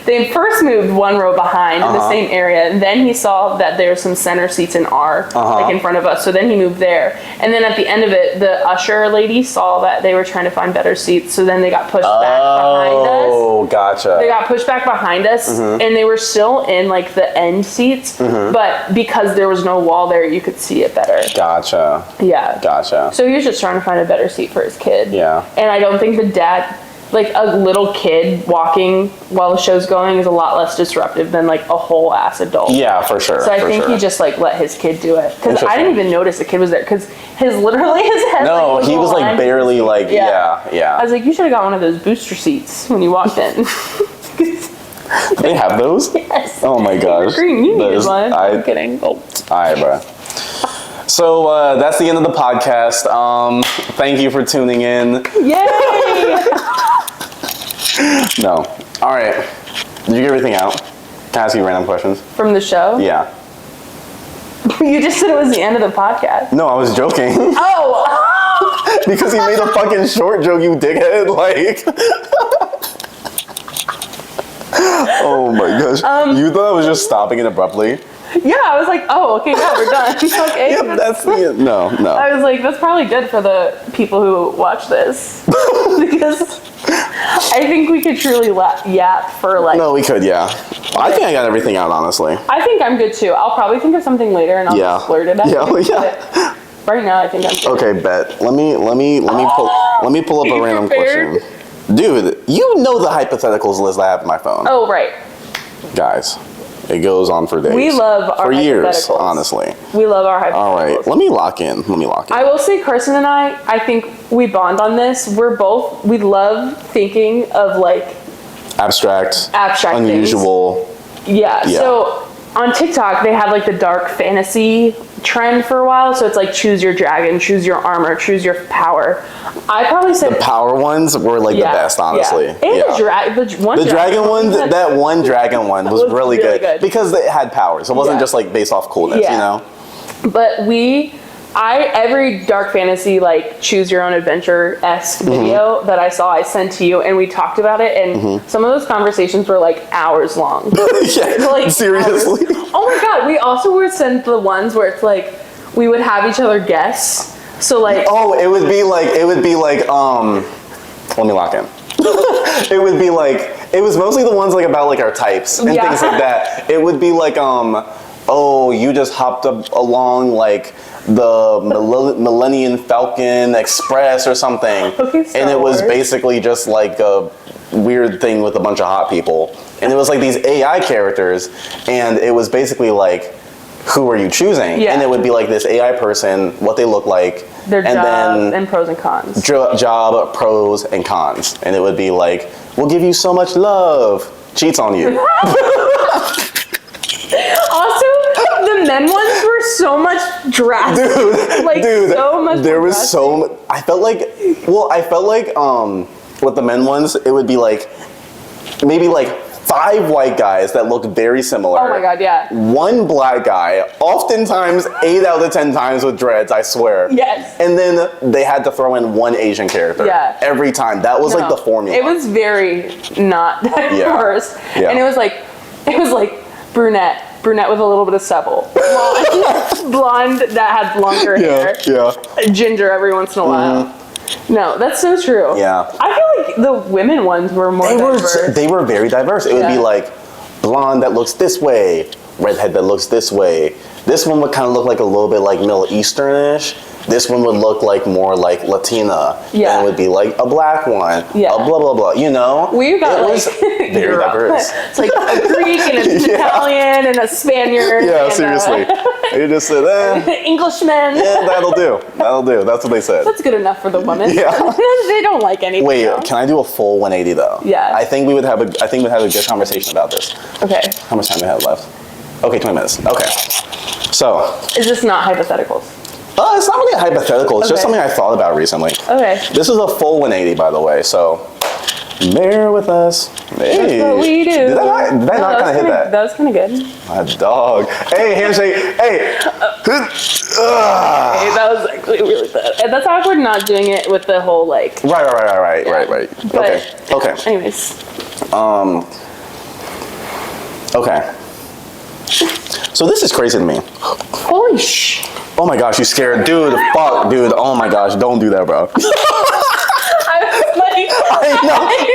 they first moved one row behind in the same area, and then he saw that there's some center seats in R, like in front of us, so then he moved there. And then at the end of it, the usher lady saw that they were trying to find better seats, so then they got pushed back behind us. Oh, gotcha. They got pushed back behind us, and they were still in like the end seats, but because there was no wall there, you could see it better. Gotcha. Yeah. Gotcha. So he was just trying to find a better seat for his kid. Yeah. And I don't think the dad, like a little kid walking while the show's going is a lot less disruptive than like a whole ass adult. Yeah, for sure. So I think he just like let his kid do it. Because I didn't even notice the kid was there. Because his head. No, he was like barely like, yeah. I was like, you should have got one of those booster seats when you walked in. Do they have those? Yes. Oh my gosh. Green, you needed one. I'm kidding. Oh. Alright, bro. So that's the end of the podcast. Thank you for tuning in. Yay! No. Alright. Did you get everything out? Can I ask you random questions? From the show? Yeah. You just said it was the end of the podcast. No, I was joking. Oh! Because he made a fucking short joke, you dickhead. Like. Oh my gosh. You thought I was just stopping it abruptly? Yeah, I was like, oh, okay, yeah, we're done. Okay. Yep, that's the no. I was like, that's probably good for the people who watch this. Because I think we could truly yap for like... No, we could, yeah. I think I got everything out, honestly. I think I'm good too. I'll probably think of something later and I'll just blurt it out. Yeah. Right now, I think I'm good. Okay, bet. Let me pull up a random question. Dude, you know the hypotheticals list I have on my phone. Oh, right. Guys, it goes on for days. We love our for years, hypotheticals. honestly. We love our hypotheticals. All right, let me lock in. I will say, Carson and I think we bond on this. We love thinking of like abstract unusual things. Yeah. So on TikTok, they had like the dark fantasy trend for a while. So it's like choose your dragon, choose your armor, choose your power. I probably said the power ones were like the best, honestly. Yeah. And the dragon one, that one dragon one was really good because it had powers. It wasn't just like based off coolness, you know. But every dark fantasy like choose your own adventure-esque video that I saw, I sent to you, and we talked about it, and some of those conversations were like hours long. Yeah, like, seriously. Hours. Oh my god, we also would send the ones where it's like we would have each other guess. So like it would be like let me lock in. It would be like, it was mostly the ones like about like our types and things like that. It would be like you just hopped up along like the Millennium Falcon Express or something. And it was basically just like a weird thing with a bunch of hot people. And it was like these AI characters, and it was basically like, who are you choosing? Yeah. And it would be like this AI person, what they look like, their job and pros and cons. Job, pros, and cons. And it would be like, we'll give you so much love. Cheats on you. Also, the men ones were so much drastic. Dude, so much there was so I felt like with the men ones, it would be like maybe like 5 white guys that look very similar. Oh my god, yeah. 1 black guy, oftentimes 8 out of 10 times with dreads, I swear. Yes. And then they had to throw in 1 Asian character. Yeah. Every time. That was like the formula. It was very not diverse. Yeah. And it was like brunette with a little bit of stubble. Blonde that had longer hair. Yeah. Ginger every once in a while. No, that's so true. Yeah. I feel like the women ones were more diverse. They were very diverse. It would be like blonde that looks this way, redhead that looks this way. This one would kind of look like a little bit like Middle Eastern-ish. This one would look like more like Latina. Yeah. And it would be like a black one. Yeah. A blah, blah, blah. You know? We got it was very diverse. It's like a Greek and an Italian and a Spaniard. Yeah, seriously. You just said, Englishman. Yeah, that'll do. That'll do. That's what they said. That's good enough for the women. Yeah. They don't like anything. Wait, else. Can I do a full 180 though? Yeah. I think we'd have a good conversation about this. Okay. How much time do we have left? Okay, 20 minutes. Okay. So. Is this not hypotheticals? It's not really a hypothetical. It's just something I thought about recently. Okay. This is a full 180, by the way. So, Bear with us. Hey. That's what we do. Did I not kind of hit that? That was kind of good. My dog. Hey, handshake. Hey. Hey, that was actually really bad. And that's awkward not doing it with the whole like. Right. But, Okay. Anyways. Okay. So this is crazy to me. Holy sh! Oh my gosh, you scared, dude. Fuck, dude. Oh my gosh, don't do that, bro.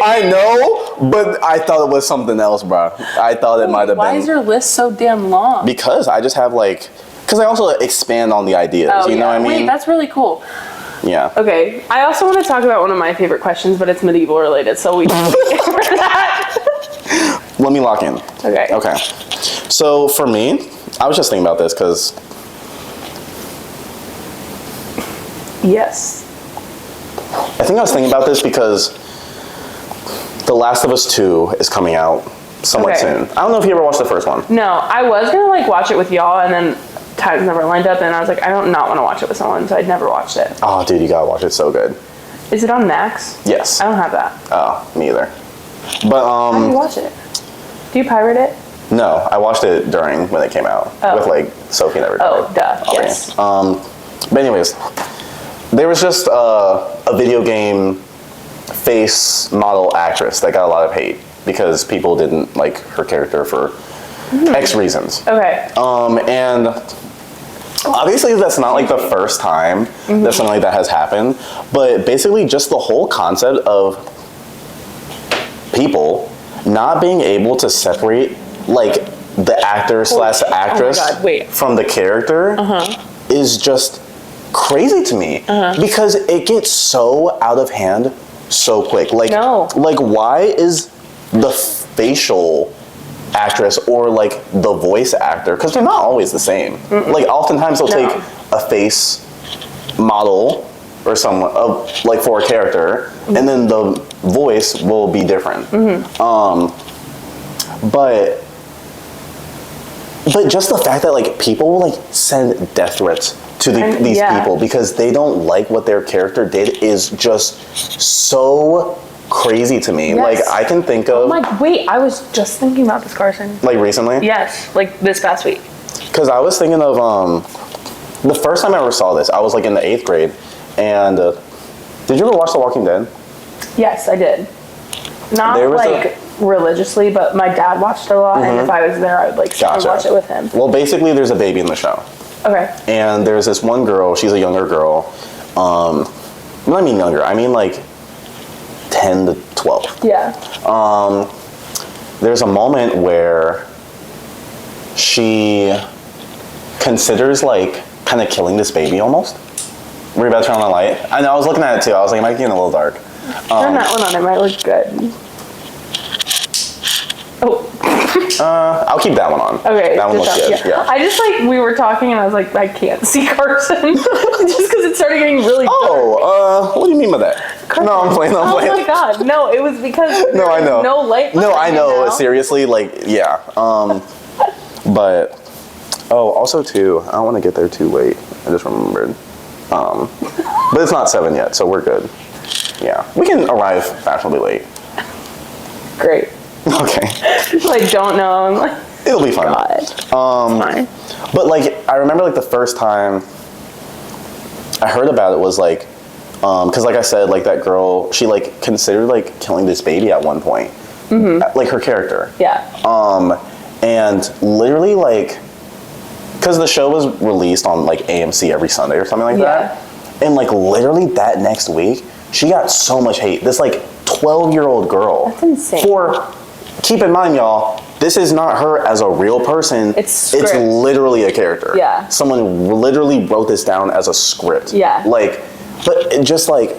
I know, but I thought it was something else, bro. I thought it might have been. Why is your list so damn long? Because I just have because I also expand on the ideas. You know what I mean? Wait, that's really cool. Yeah. Okay, I also want to talk about one of my favorite questions, but it's medieval related, so we can for that. Let me lock in. Okay. Okay. So for me, I was just thinking about this because. Yes. I think I was thinking about this because The Last of Us 2 is coming out somewhat soon. I don't know if you ever watched the first one. No, I was gonna like watch it with y'all, and then times never lined up, and I was like, I don't not want to watch it with someone, so I'd never watched it. Oh, dude, you gotta watch it. It's so good. Is it on Max? Yes. I don't have that. Oh, me either. But How do you watch it? Do you pirate it? no, I watched it during when it came out with like Sophie and everybody. Oh, duh. Yes. But anyways, there was just a video game face model actress that got a lot of hate because people didn't like her character for X reasons. Okay. And obviously that's not like the first time that something like that has happened, but basically just the whole concept of people not being able to separate like the actor slash actress from the character is just crazy to me because it gets so out of hand so quick. Like, like why is the facial actress or like the voice actor, because they're not always the same. Like oftentimes they'll take a face model or someone like for a character, and then the voice will be different. But just the fact that like people will like send death threats to these people because they don't like what their character did is just so crazy to me. Like I can think of. Wait, I was just thinking about this, Carson. Like recently? Yes, like this past week. Because I was thinking of the first time I ever saw this, I was like in the 8th grade, and did you ever watch The Walking Dead? Yes, I did. Not like religiously, but my dad watched it a lot, and if I was there, I would like watch it with him. Well, basically, there's a baby in the show. Okay. And there's this one girl. She's a younger girl. I mean younger. I mean like 10 to 12. Yeah. There's a moment where she considers like kind of killing this baby almost. Were you about to turn on the light? I know. I was looking at it too. I was like, it might be getting a little dark. Turn that one on. It might look good. Oh. I'll keep that one on. Okay. That one looks good. Yeah. I just like, we were talking and I was like, I can't see Carson. Just because it started getting really dark. What do you mean by that? Carson. No, I'm playing. Oh my god. No, it was because no, I know. No light. No, I know. Seriously, like, yeah. But, also too, I don't want to get there too late. I just remembered. But it's not 7 yet, so we're good. Yeah. We can arrive fashionably late. Great. Okay. Like, don't know. I'm like, it'll be fun. Fine. But like, I remember like the first time I heard about it was like, because like I said, like that girl, she like considered like killing this baby at one point, like her character. Yeah. And literally like, because the show was released on like AMC every Sunday or something like that, and like literally that next week, she got so much hate. This like 12-year-old girl. That's insane. Keep in mind, y'all, this is not her as a real person. It's literally a character. Yeah. Someone literally wrote this down as a script. Yeah. Like, but it just like,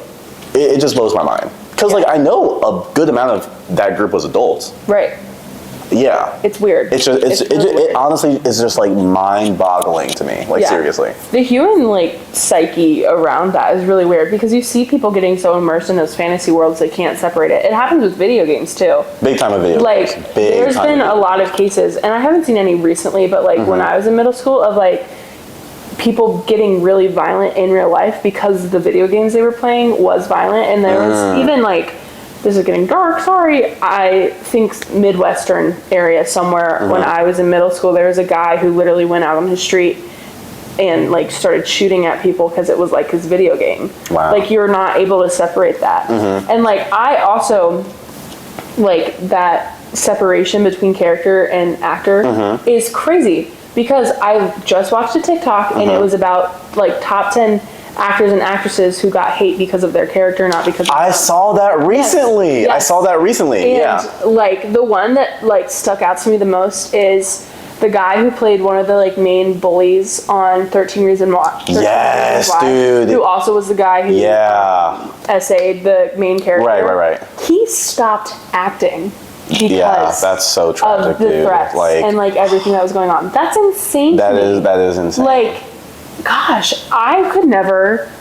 it just blows my mind. Because like, I know a good amount of that group was adults. Right. Yeah. It's weird. It's just, it honestly is just like mind-boggling to me. Like, seriously. The human like psyche around that is really weird because you see people getting so immersed in those fantasy worlds they can't separate it. It happens with video games too. Big time of video games. Like, there's been a lot of cases, and I haven't seen any recently, but like when I was in middle school, of like people getting really violent in real life because the video games they were playing was violent, and there was even like this is getting dark, sorry. I think Midwestern area somewhere, when I was in middle school, there was a guy who literally went out on his street and like started shooting at people because it was like his video game. Wow. Like you're not able to separate that. And like I also, like that separation between character and actor is crazy, because I just watched a TikTok and it was about like top 10 actors and actresses who got hate because of their character, not because of I saw that recently. Yes. I saw that recently. And like the one that like stuck out to me the most is the guy who played one of the like main bullies on 13 Reasons Why. Yes, dude. Who also was the guy who essayed the main character. Right. He stopped acting because that's so tragic, of the dude. threats Like, and like everything that was going on. That's insane. that is insane. Like, gosh, I could never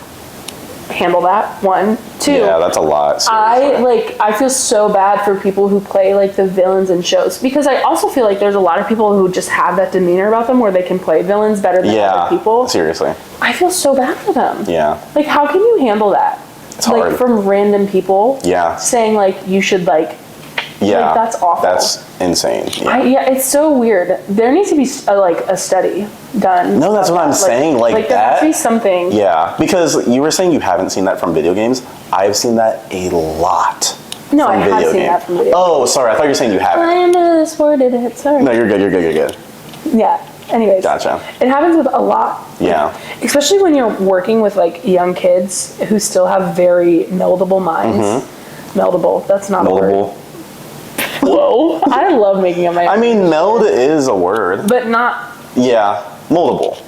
handle that. 1, 2. Yeah, that's a lot. Seriously. I feel so bad for people who play like the villains in shows, because I also feel like there's a lot of people who just have that demeanor about them where they can play villains better than other people. Seriously. I feel so bad for them. Yeah. Like, how can you handle that? It's hard. Like from random people. Yeah. Saying like you should like. Yeah. Like, that's awful. That's insane. Yeah. It's so weird. There needs to be a study done. No, that's what I'm saying. Like there has that. to be something. Yeah, because you were saying you haven't seen that from video games. I've seen that a lot. No, I have seen that from video games. Oh, sorry. I thought you were saying you haven't. I misworded it. Sorry. No, you're good. Yeah. Anyways. Gotcha. It happens with a lot. Yeah. Especially when you're working with like young kids who still have very meldable minds. Meldable. That's not a word. Whoa. I love making up my own. I mean, meld is a word. But not. Yeah. Moldable.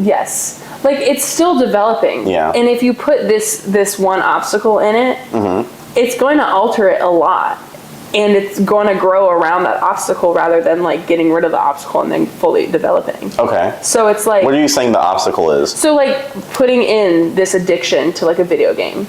Yes. Like, it's still developing. Yeah. And if you put this one obstacle in it, it's going to alter it a lot. And it's going to grow around that obstacle rather than, like, getting rid of the obstacle and then fully developing. Okay. So it's like... What are you saying the obstacle is? So, like, putting in this addiction to, like, a video game.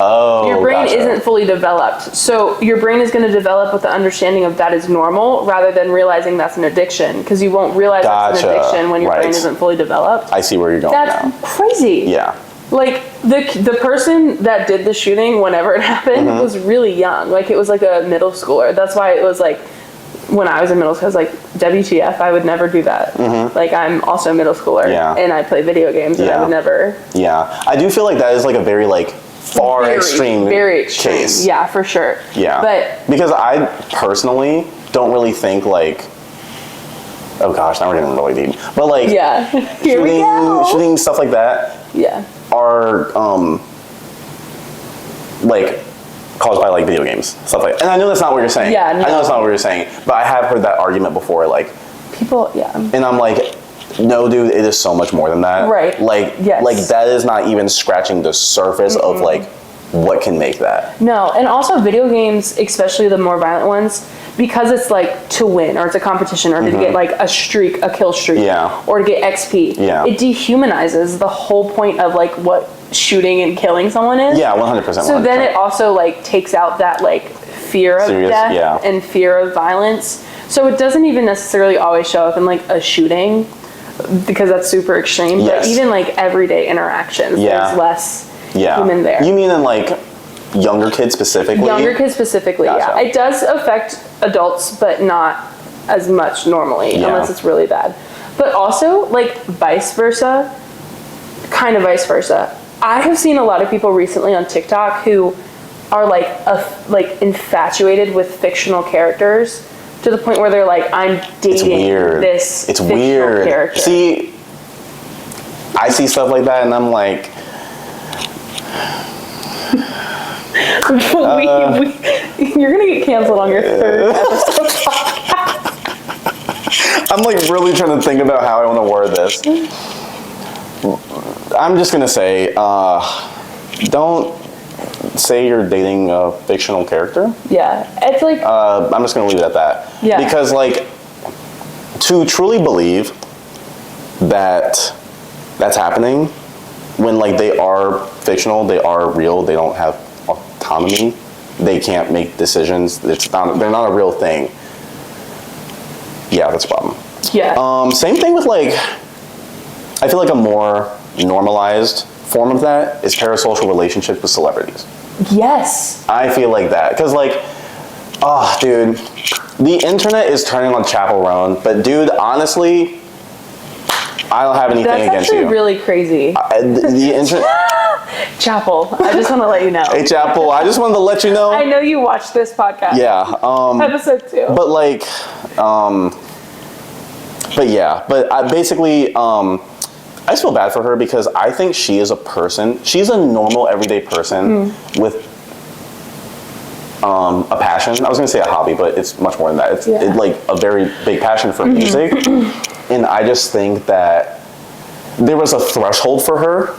Oh, your brain gotcha. isn't fully developed. So your brain is going to develop with the understanding of that is normal rather than realizing that's an addiction, because you won't realize that's an addiction when your brain isn't fully developed. I see where you're going now. That's crazy. Yeah. Like the person that did the shooting whenever it happened was really young. Like it was like a middle schooler. That's why it was like when I was in middle school, I was like, WTF, I would never do that. Like I'm also a middle schooler and I play video games and I would never. Yeah. I do feel like that is like a very like very extreme case. Yeah, for sure. Yeah. But because I personally don't really think like, oh gosh, now we're getting really deep. But like shooting stuff like that are like caused by like video games, stuff like that. And I know that's not what you're saying. Yeah, no. I know that's not what you're saying. But I have heard that argument before, like people and I'm like, no, dude, it is so much more than that. Right. Like, like that is not even scratching the surface of like what can make that. No, and also video games, especially the more violent ones, because it's like to win or it's a competition or to get like a streak, a kill streak, or to get XP. Yeah. It dehumanizes the whole point of like what shooting and killing someone is. Yeah, 100%. So then it also like takes out that like fear of death and fear of violence. So it doesn't even necessarily always show up in like a shooting, because that's super extreme. But even like everyday interactions, there's less human there. You mean in like younger kids specifically? Younger kids specifically, yeah. It does affect adults, but not as much normally, unless it's really bad. But also, like vice versa, kind of vice versa. I have seen a lot of people recently on TikTok who are like infatuated with fictional characters, to the point where they're like, I'm dating this fictional character. See, I see stuff like that and I'm like... you're going to get canceled on your third episode. I'm like really trying to think about how I want to word this. I'm just going to say, don't say you're dating a fictional character. Yeah, it's like... I'm just going to leave it at that. Yeah. Because, like, to truly believe that that's happening, when, like, they are fictional, they are real, they don't have autonomy, they can't make decisions, they're not a real thing. Yeah, that's a problem. Yeah. Same thing with, like, I feel like a more normalized form of that is parasocial relationships with celebrities. Yes. I feel like that. Because, like, oh, dude, the internet is turning on Chaperone, but, dude, honestly, I don't have anything against you. That's actually really crazy. The internet... Chapel, I just want to let you know. Hey, Chapel, I just wanted to let you know. I know you watched this podcast. Yeah. Episode 2. But, like, but yeah. But I basically, I just feel bad for her because I think she is a person. She's a normal, everyday person with a passion. I was going to say a hobby, but it's much more than that. It's like a very big passion for music. And I just think that there was a threshold for her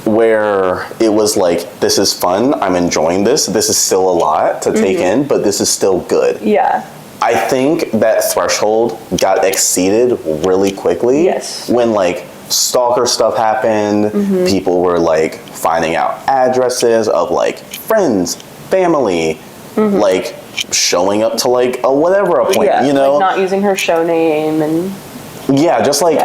where it was like, this is fun, I'm enjoying this is still a lot to take in, but this is still good. Yeah. I think that threshold got exceeded really quickly. Yes. When, like, stalker stuff happened, people were, like, finding out addresses of, like, friends, family, like, showing up to, like, a whatever appointment, you know? Like not using her show name and... Yeah, just like,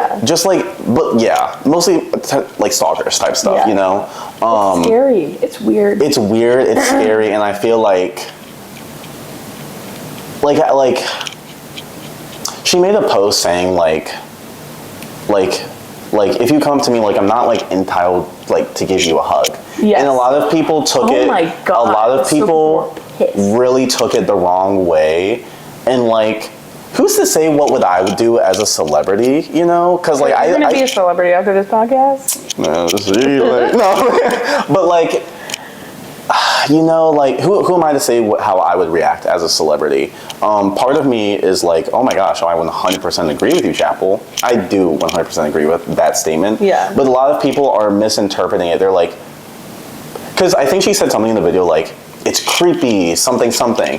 but yeah, mostly like stalkers type stuff, you know? It's scary. It's weird. It's weird, it's scary, and I feel like, she made a post saying, like, if you come to me, like, I'm not, like, entitled, like, to give you a hug. Yes. And a lot of people took it, my God, a lot of people really took it the wrong way, and, like, who's to say what would I do as a celebrity, you know? Because, like, You're going to be a celebrity after this podcast? No, but, like, you know, like, who am I to say how I would react as a celebrity? Part of me is like, oh my gosh, I 100% agree with you, Chapel. I do 100% agree with that statement. Yeah. But a lot of people are misinterpreting it. They're like, because I think she said something in the video like, it's creepy, something.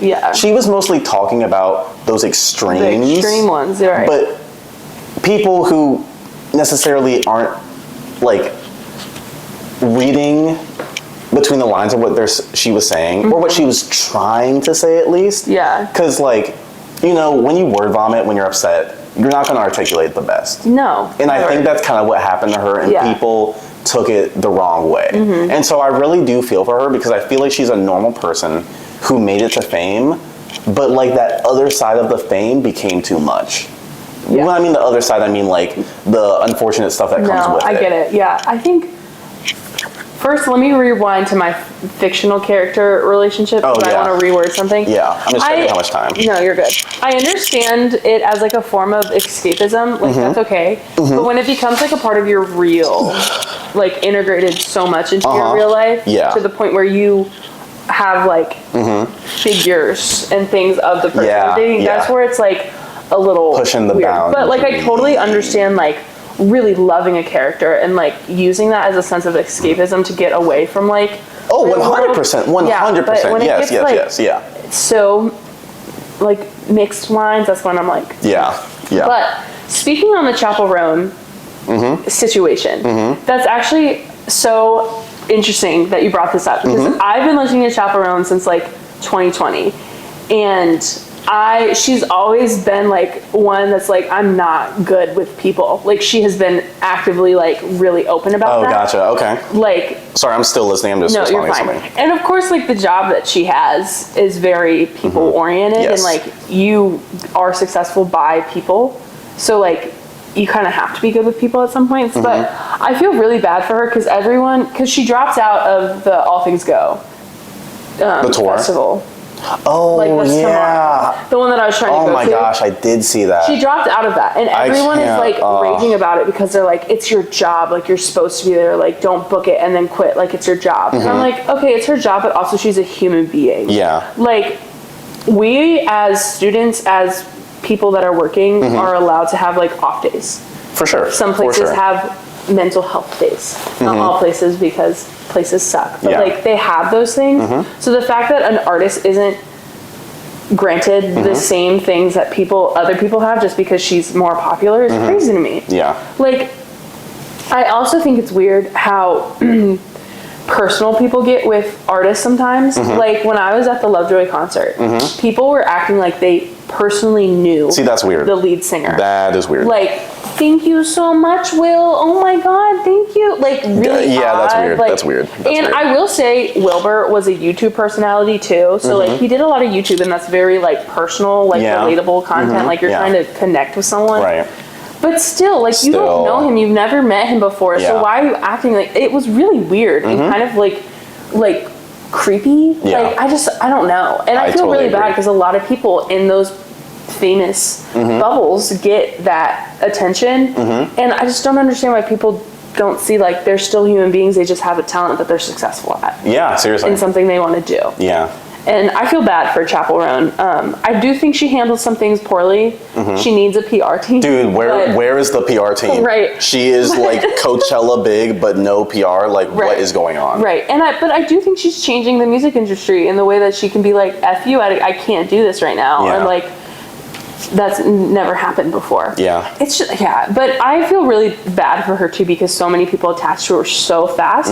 Yeah. She was mostly talking about those extremes. The extreme ones, right. But people who necessarily aren't, like, reading between the lines of what she was saying, or what she was trying to say at least. Yeah. Because, like, you know, when you word vomit, when you're upset, you're not going to articulate the best. No. And I think that's kind of what happened to her, and people took it the wrong way. And so I really do feel for her because I feel like she's a normal person who made it to fame, but, like, that other side of the fame became too much. When I mean the other side, I mean, like, the unfortunate stuff that comes with it. I get it. Yeah. I think, first, let me rewind to my fictional character relationship because I want to reword something. Yeah, I'm just checking how much time. No, you're good. I understand it as, like, a form of escapism. Like, that's okay. But when it becomes, like, a part of your real, like, integrated so much into your real life to the point where you have, like, figures and things of the person you're dating, that's where it's, like, a little pushing the weird. bounds. But, like, I totally understand, like, really loving a character and, like, using that as a sense of escapism to get away from, like, 100%, 100%. Yes. So, like, mixed lines, that's when I'm like, yeah. But speaking on the Chaperone situation, that's actually so interesting that you brought this up because I've been listening to Chaperone since, like, 2020, and she's always been, like, one that's like, I'm not good with people. Like, she has been actively, like, really open about that. Oh, gotcha. Okay. Like, sorry, I'm still listening. I'm just responding to something. And of course, like, the job that she has is very people oriented, and, like, you are successful by people. So, like, you kind of have to be good with people at some points. But I feel really bad for her because she drops out of the All Things Go the tour festival. Oh, like, yeah. The one that I was trying to go to. Oh my gosh, I did see that. She dropped out of that. And everyone is, like, raging about it because they're like, it's your job. Like, you're supposed to be there. Like, don't book it and then quit. Like, it's your job. And I'm like, okay, it's her job, but also she's a human being. Yeah. Like, we as students, as people that are working, are allowed to have, like, off days. For sure. Some places have mental health days. Not all places, because places suck. But, like, they have those things. So the fact that an artist isn't granted the same things that other people have just because she's more popular is crazy to me. Yeah. Like, I also think it's weird how personal people get with artists sometimes. Like, when I was at the Lovejoy concert, people were acting like they personally knew. See, that's weird. The lead singer. That is weird. Like, thank you so much, Will. Oh my God, thank you. Like, really yeah, odd. that's weird. Like, that's weird. That's and weird. I will say, Wilbur was a YouTube personality too. So like, he did a lot of YouTube, and that's very like personal, like relatable content. Like you're trying to connect with someone. Right. But still, like, you don't know him. You've never met him before. So why are you acting like... It was really weird and kind of like creepy. Yeah. Like, I don't know. And I feel totally really bad agree. because a lot of people in those famous bubbles get that attention. And I just don't understand why people don't see, like, they're still human beings. They just have a talent that they're successful at. Yeah, seriously. And something they want to do. Yeah. And I feel bad for Chappell Roan. I do think she handles some things poorly. She needs a PR team. Dude, where is the PR team? Right. She is like Coachella big, but no PR. Like, what is going on? Right. But I do think she's changing the music industry in the way that she can be like, F you, I can't do this right now. Yeah. And like, that's never happened before. Yeah. It's just, but I feel really bad for her too, because so many people attached to her so fast,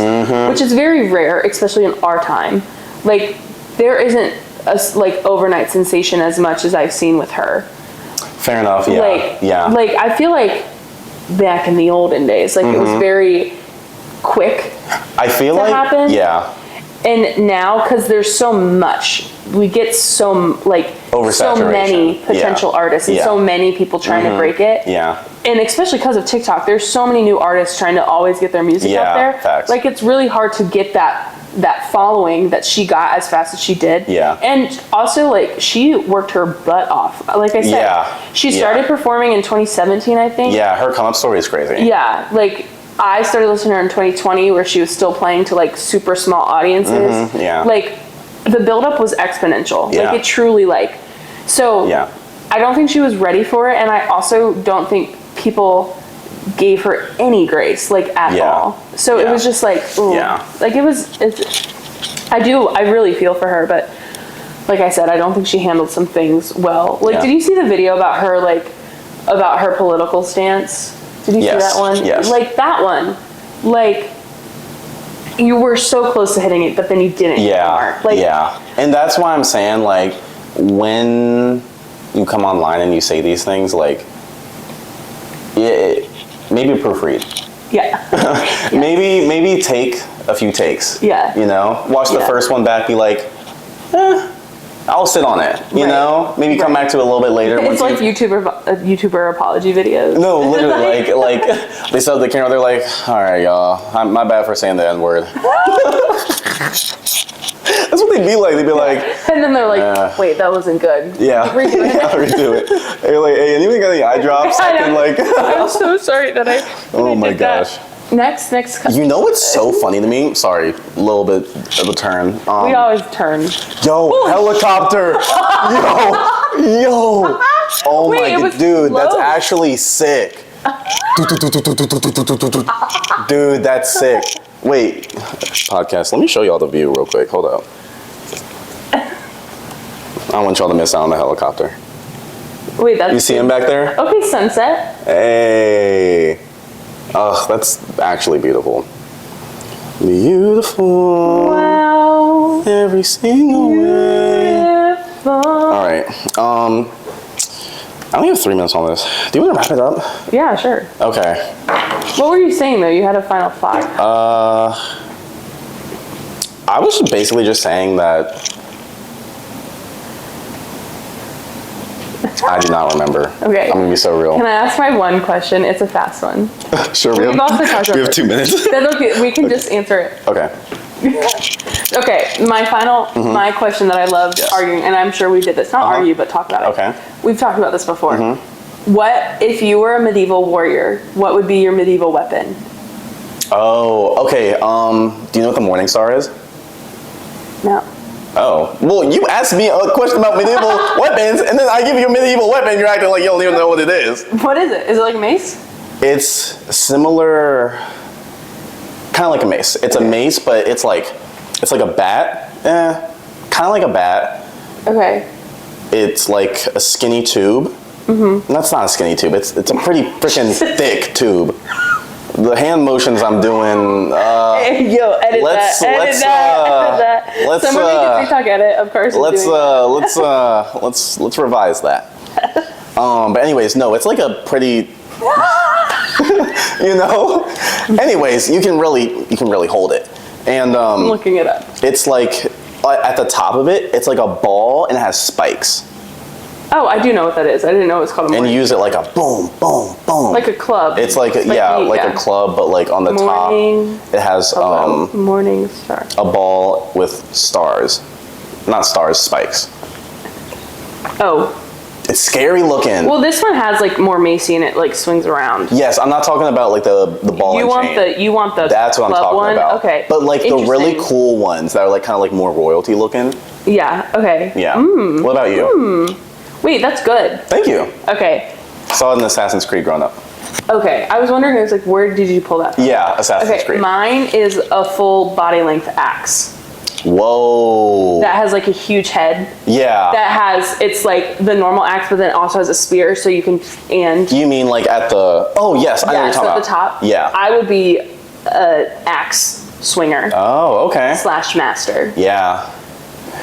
which is very rare, especially in our time. Like, there isn't a like overnight sensation as much as I've seen with her. Fair enough. Yeah. Like I feel like back in the olden days, like it was very quick. I feel to like happen. Yeah. And now, because there's so much, we get so many potential artists and so many people trying to break it. Yeah. And especially because of TikTok, there's so many new artists trying to always get their music out there. Facts. Like, it's really hard to get that following that she got as fast as she did. Yeah. And also, like, she worked her butt off. Like I said, she started performing in 2017, I think. Yeah, her come up story is crazy. Yeah, like, I started listening to her in 2020, where she was still playing to like super small audiences. Yeah. Like, the buildup was exponential. Yeah. Like, it truly, like, so Yeah. I don't think she was ready for it, and I also don't think people gave her any grace, like, at all. So it was just like, ooh. Yeah. Like, I really feel for her, but like I said, I don't think she handled some things well. Like, did you see the video about her, like, about her political stance? Did you see that one? Yes. Like, that one, like, you were so close to hitting it, but then you didn't hit the mark. Like, and that's why I'm saying, like, when you come online and you say these things, like, maybe proofread. Maybe take a few takes. Yeah. You know, watch the first one back, be like, I'll sit on it. You know, maybe come back to it a little bit later. It's like YouTuber apology videos. No, literally, like they set up the camera. They're like, "All right, y'all, my bad for saying the N-word." That's what they'd be like. They'd be like, and then they're like, "Wait, that wasn't good." Yeah, redo it. Redo it. They're like, "Hey, anyone got any eye drops?" I can like. I'm so sorry that I. Oh my gosh. Next. You know what's so funny to me? Sorry, a little bit of a turn. We always turn. Yo, helicopter! Yo! Oh my god, dude, that's actually sick. Dude, that's sick. Wait, podcast. Let me show y'all the view real quick. Hold up. I don't want y'all to miss out on the helicopter. Wait, that's. You see him back there? Okay, sunset. Hey. Oh, that's actually beautiful. Beautiful. Wow. Every single way. Beautiful. All right. I only have 3 minutes on this. Do you want to wrap it up? Yeah, sure. Okay. What were you saying though? You had a final thought. I was basically just saying that I do not remember. Okay. I'm gonna be so real. Can I ask my one question? It's a fast one. Sure. We've also talked about we have 2 minutes. That's okay. We can just answer it. Okay. Okay. My my question that I loved arguing, and I'm sure we did this, not argue, but talk about it. Okay. We've talked about this before. What if you were a medieval warrior? What would be your medieval weapon? Oh, okay. Do you know what the Morning Star is? No. Oh, well, you asked me a question about medieval weapons, and then I give you a medieval weapon, you're acting like you don't even know what it is. What is it? Is it like a mace? It's similar, kind of like a mace. It's a mace, but it's like a bat. Kind of like a bat. Okay. It's like a skinny tube. That's not a skinny tube. It's a pretty freaking thick tube. The hand motions I'm doing. Yo, edit that. Someone make a TikTok edit of Carson doing that. Let's revise that. But anyways, no, it's like a pretty, you know. Anyways, you can really hold it, and I'm looking it up. it's like at the top of it, it's like a ball and it has spikes. Oh, I do know what that is. I didn't know it was called a And morning. you use it like a boom, boom, boom. Like a club. It's like a club, but like on the Morning. top, it has Morning Star. a ball with stars, not stars, spikes. Oh. It's scary looking. Well, this one has like more Macy and it like swings around. Yes, I'm not talking about like the ball and chain. You want the That's what I'm club talking one? about. Okay. But like the really Interesting. cool ones that are like kind of like more royalty looking. Yeah. Okay. Yeah. What about you? Wait, that's good. Thank you. Okay. Saw it in Assassin's Creed growing up. Okay. I was wondering, I was like, where did you pull that from? Yeah, Assassin's Creed. Mine is a full body length axe. Whoa. That has like a huge head. Yeah. It's like the normal axe, but then it also has a spear, so you can, and. You mean like at the, oh yes, I know what you're so talking at the about. top. Yeah. I would be a axe swinger Oh, okay. / master. Yeah.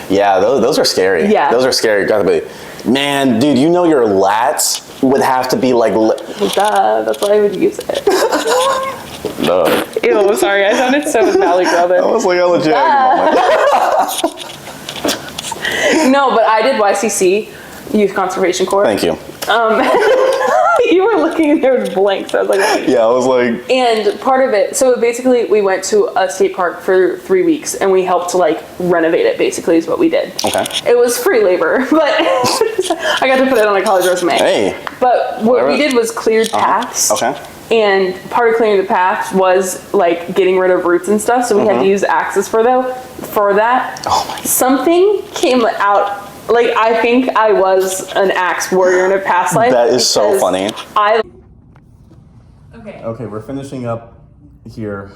Yeah, those are scary. Yeah. Those are scary. Gotta be. Man, dude, you know your lats would have to be like. Duh, that's why I would use it. Duh. Ew, I'm sorry. I sounded so Valley Girl there. I was like, I legit. No, but I did YCC, Youth Conservation Corps. Thank you. You were looking there was blanks. I was like, Yeah, I was like. and part of it, so basically we went to a state park for 3 weeks and we helped to like renovate it, basically is what we did. Okay. It was free labor, but I got to put it on a college resume. Hey. But what we did was cleared paths. Okay. And part of clearing the paths was like getting rid of roots and stuff, so we had to use axes for that. Oh my. Something came out. Like, I think I was an axe warrior in a past life. That is so funny. Okay. Okay, we're finishing up here.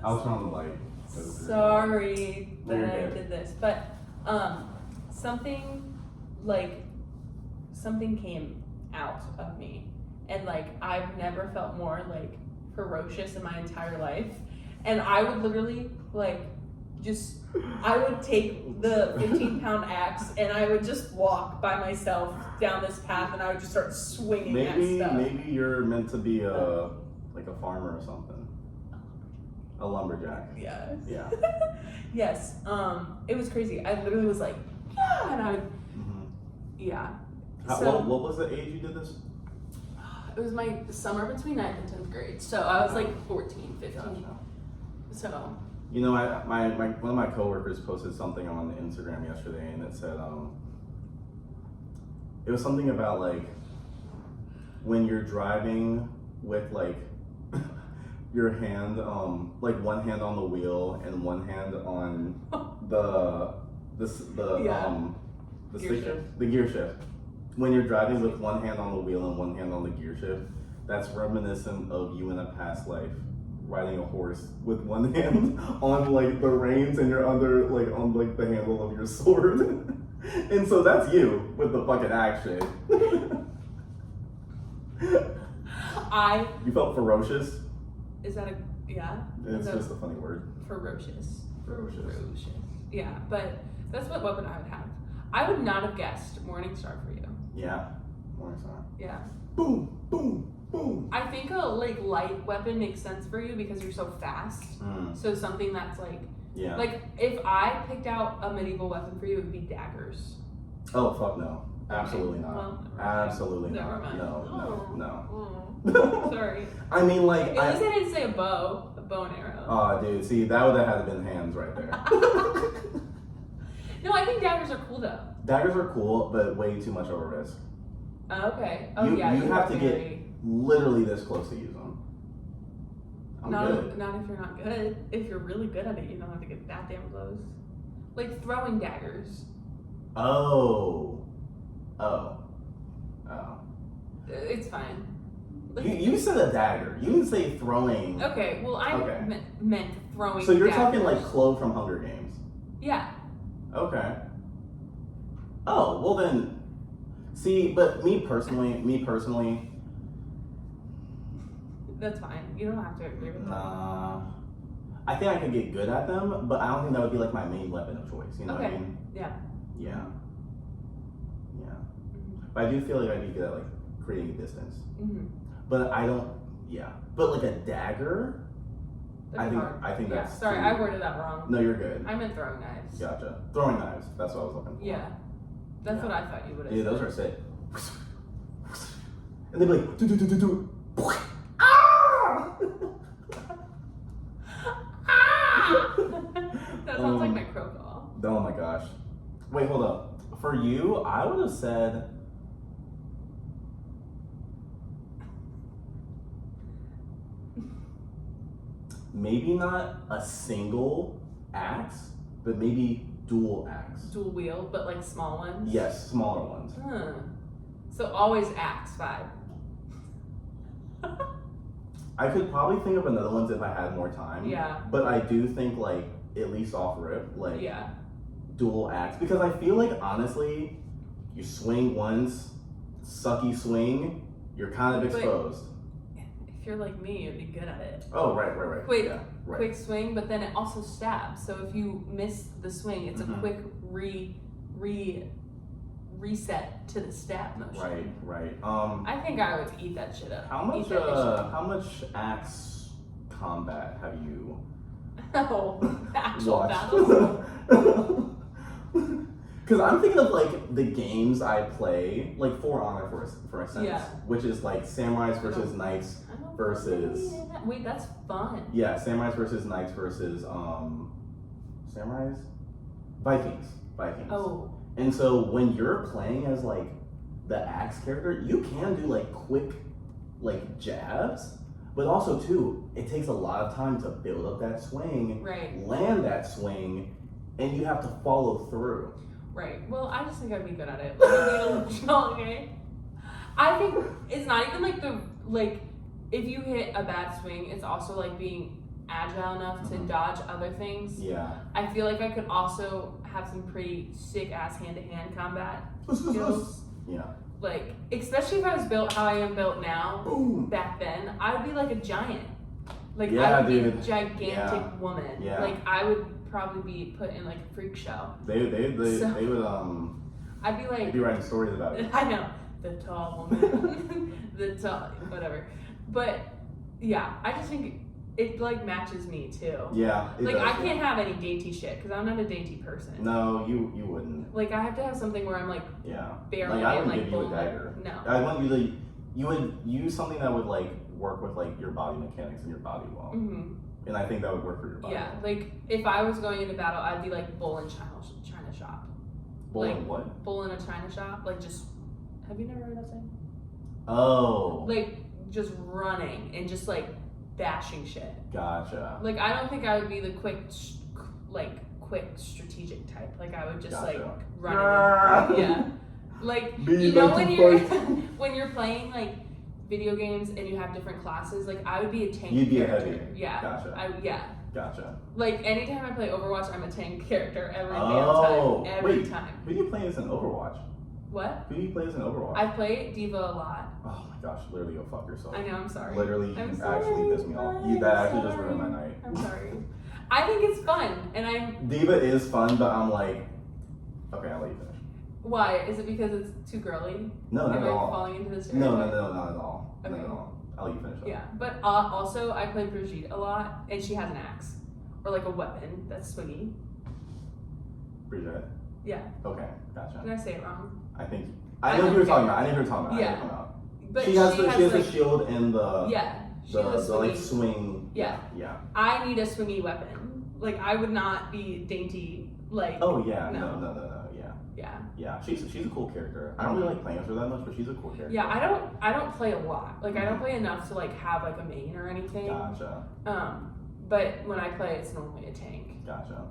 I'll turn on the light. Sorry that You're I good. did this, but something came out of me, and like I've never felt more like ferocious in my entire life, and I would literally I would take the 15-pound axe and I would just walk by myself down this path and I would just start swinging at stuff. Maybe you're meant to be a farmer or something. A lumberjack. Yes. Yeah. Yes. It was crazy. I literally was like, yeah, and I would, yeah. What was the age you did this? It was my summer between 9th and 10th grade. So I was like 14, 15. Gotcha. So. You know, one of my coworkers posted something on Instagram yesterday, and it said, it was something about like when you're driving with like your hand, like one hand on the wheel and one hand on the gear shift. When you're driving with one hand on the wheel and one hand on the gear shift, that's reminiscent of you in a past life. Riding a horse with one hand on like the reins and you're under like on like the handle of your sword. And so that's you with the fucking action. You felt ferocious? Is that yeah? It's just a funny word. Ferocious. Ferocious. Yeah, but that's what weapon I would have. I would not have guessed Morning Star for you. Yeah. Morning Star. Yeah. Boom, boom. Boom. I think a light weapon makes sense for you because you're so fast. So something that's like if I picked out a medieval weapon for you, it would be daggers. Oh fuck no! Absolutely not. Well, Absolutely never not. mind. No. Sorry. I mean, like At least I didn't say a bow and arrow. Oh, dude, see that would have had to been hands right there. No, I think daggers are cool though. Daggers are cool, but way too much of a risk. Okay. Oh You yeah. have to get literally this close to use them. Not if you're not good. If you're really good at it, you don't have to get that damn close. Like throwing daggers. Oh. It's fine. Like, You said a dagger. You didn't say throwing. Okay, well I meant throwing. So you're daggers. talking like Chloe from Hunger Games. Yeah. Okay. Oh, well then. See, but me personally. That's fine. You don't have to agree with that. I think I could get good at them, but I don't think that would be like my main weapon of choice. You know what I mean? Yeah. Yeah. But I do feel like I'd be good at like creating a distance. But I don't. Yeah. But like a dagger. I think that's. Sorry, I worded that wrong. No, you're good. I meant throwing knives. Gotcha. Throwing knives. That's what I was looking for. Yeah. That's what I thought you would have Yeah, said. those are sick. And they'd be like, do. That sounds like my crow call. Oh my gosh. Wait, hold up. For you, I would have said. Maybe not a single axe, but maybe dual axe. Dual wheel, but like small ones? Yes, smaller ones. So always axe vibe. I could probably think of another ones if I had more time. Yeah. But I do think like at least off rip, like Yeah. dual axe. Because I feel like honestly, you swing once, sucky swing, you're kind of exposed. If you're like me, you'd be good at it. Oh, right. Quick swing, but then it also stabs. So if you miss the swing, it's a quick reset to the stab motion. Right. I think I would eat that shit up. How much axe combat have you actual watched? battles? Because I'm thinking of like the games I play, like For Honor for instance, Yeah. which is like samurais versus knights versus. Wait, that's fun. Yeah, samurais versus knights versus samurais, Vikings. Oh. And so when you're playing as like the axe character, you can do like quick like jabs, but also too, it takes a lot of time to build up that swing, Right. land that swing, and you have to follow through. Right. Well, I just think I'd be good at it. Okay. I think it's not even like if you hit a bad swing, it's also like being agile enough to dodge other things. Yeah. I feel like I could also have some pretty sick ass hand-to-hand combat skills. Yeah. Like, especially if I was built how I am built now. Boom. Back then, I would be like a giant. Like Yeah, I would be a dude. gigantic woman. Yeah. Like I would probably be put in like a freak show. They would I'd be like, they'd be writing stories about it. I know, the tall woman, the tall whatever. But yeah, I just think it like matches me too. Yeah. Like I can't have any dainty shit because I'm not a dainty person. No, you wouldn't. Like I have to have something where I'm like barely Like I in would like give you a full dagger. No. I want you to. You would use something that would like work with like your body mechanics and your body well. And I think that would work for your body. Yeah, like if I was going into battle, I'd be like bull in China shop. Bull like, in what? Bull in a China shop. Like just, have you never heard that saying? Oh. Like just running and just like bashing shit. Gotcha. Like I don't think I would be the quick strategic type. Like I would just like run. Yeah. Like you know when you're when you're playing like video games and you have different classes, like I would be a tank. You'd be character. a heavy. Yeah. Gotcha. Gotcha. Like anytime I play Overwatch, I'm a tank character every damn time. Every time. Who do you play as in Overwatch? What? Who do you play as in Overwatch? I play D.Va a lot. Oh my gosh, literally go fuck yourself. I know, I'm sorry. Literally, I'm actually pissed me off. That actually just ruined my night. I'm sorry. I think it's fun, and D.Va is fun, but I'm like, okay, I'll let you finish. Why? Is it because it's too girly? No, not at all. Falling into this? No, not at all. Okay. Not at all. I'll let you finish that. Yeah, but also I play Brigitte a lot, and she has an axe or like a weapon that's swingy. Brigitte. Yeah. Okay, gotcha. Did I say it wrong? I know who you're talking about. Yeah. But she has the shield and the the like swing. Yeah. I need a swingy weapon. Like I would not be dainty. Like. Oh yeah. No. Yeah. Yeah. She's a cool character. I don't really like playing with her that much, but she's a cool character. Yeah. I don't play a lot. Like I don't play enough to like have like a main or anything. Gotcha. But when I play, it's normally a tank. Gotcha.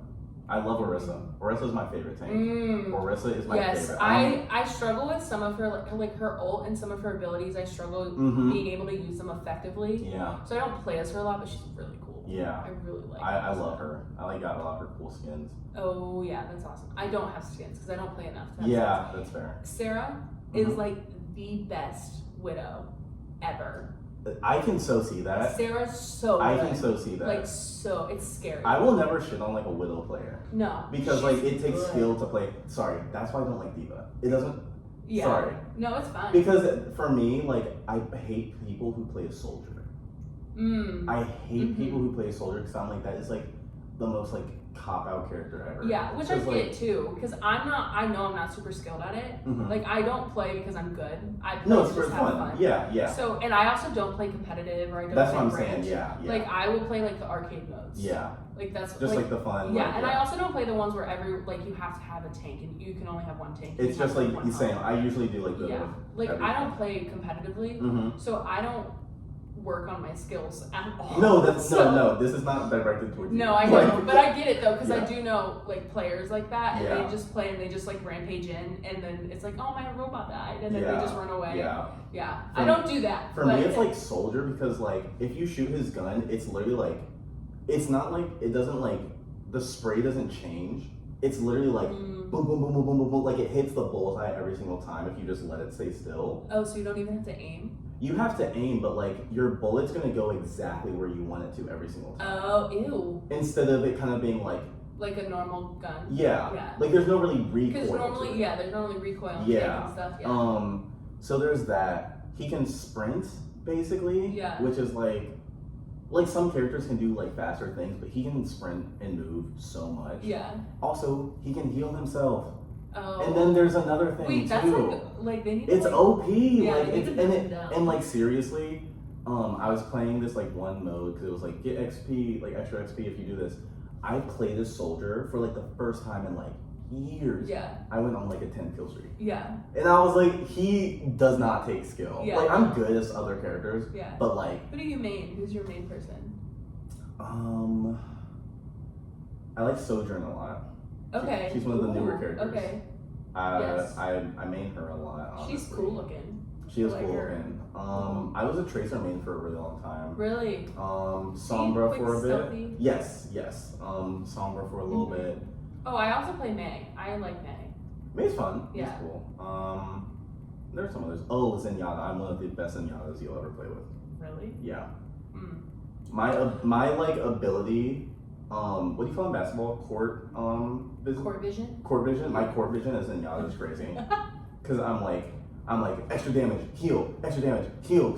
I love Orisa. Orisa is my favorite tank. Orisa is my favorite. I struggle with some of her like her ult and some of her abilities. I struggle being able to use them effectively. Yeah. So I don't play as her a lot, but she's really cool. Yeah. I really like. I love her. I got a lot of her cool skins. Oh yeah, that's awesome. I don't have skins because I don't play enough. Yeah, that's fair. Sarah is like the best widow ever. I can so see that. Sarah's so I good. can so see that. Like, so, it's scary. I will never shit on like a Widow player. No. Because like it takes good. skill to play. Sorry, that's why I don't like Diva. It doesn't. Yeah. Sorry. No, it's fine. Because for me, like I hate people who play a soldier. I hate people who play a soldier because I'm like that is like the most like cop out character ever. Yeah, which I like, get too, because I know I'm not super skilled at it. Like I don't play because I'm good. I play No, it's to for just have fun. fun. Yeah. So, and I also don't play competitive or I don't That's play what I'm ranked. saying. Yeah. Like I will play like the arcade modes. Yeah. Like that's just like the fun. Yeah, like, and I also don't play the ones where you have to have a tank and you can only have one tank. It's just like one same. I usually do like the. Yeah, like I don't play competitively, so I don't work on my skills at all. No, no. This is not directed towards you. No, I know, but I get it though, because Yeah. I do know like players like that, and Yeah. they just play and they just like rampage in, and then it's like, oh, my robot died, and then they just run away. Yeah. I don't do that. For me, it's like soldier because like if you shoot his gun, it's literally like, it's not like it doesn't like the spray doesn't change. It's literally like boom, boom, boom, boom, boom, boom, boom. Like it hits the bullseye every single time if you just let it stay still. Oh, so you don't even have to aim? You have to aim, but like your bullet's gonna go exactly where you want it to every single time. Oh, ew. Instead of it kind of being like a normal gun. Yeah. Like there's no really recoil. Because normally, to it. there's normally recoil and stuff. Yeah. So there's that. He can sprint basically. Yeah. Which is like some characters can do like faster things, but he can sprint and move so much. Yeah. Also, he can heal himself. Oh. And then there's another thing Wait, that's too. like they need to It's OP. Yeah, like they need it's to bring it down. and like seriously, I was playing this like one mode because it was like get XP, like extra XP if you do this. I played as soldier for like the first time in like years. Yeah. I went on like a 10 kill streak. Yeah. And I was like, he does not take skill. Yeah. Like I'm good as other characters. Yeah. But like Who do you main? Who's your main person? I like Sojourn a lot. Okay. She's one of the newer characters. Okay. Yes. I main her a lot, honestly. She's cool looking. She is I like cool her. looking. I was a Tracer main for a really long time. Really? Sombra for a bit. Stealthy? Yes. Sombra for a little bit. Oh, I also play May. I like May. May's fun. Yeah. May's cool. There's some others. Oh, Zenyatta. I'm one of the best Zenyatas you'll ever play with. Really? Yeah. Mm. My like ability, what do you call it in basketball? Court vision? Court vision? Court vision? My court vision is Zenyatta is crazy. Cause I'm like extra damage, heal, extra damage, heal,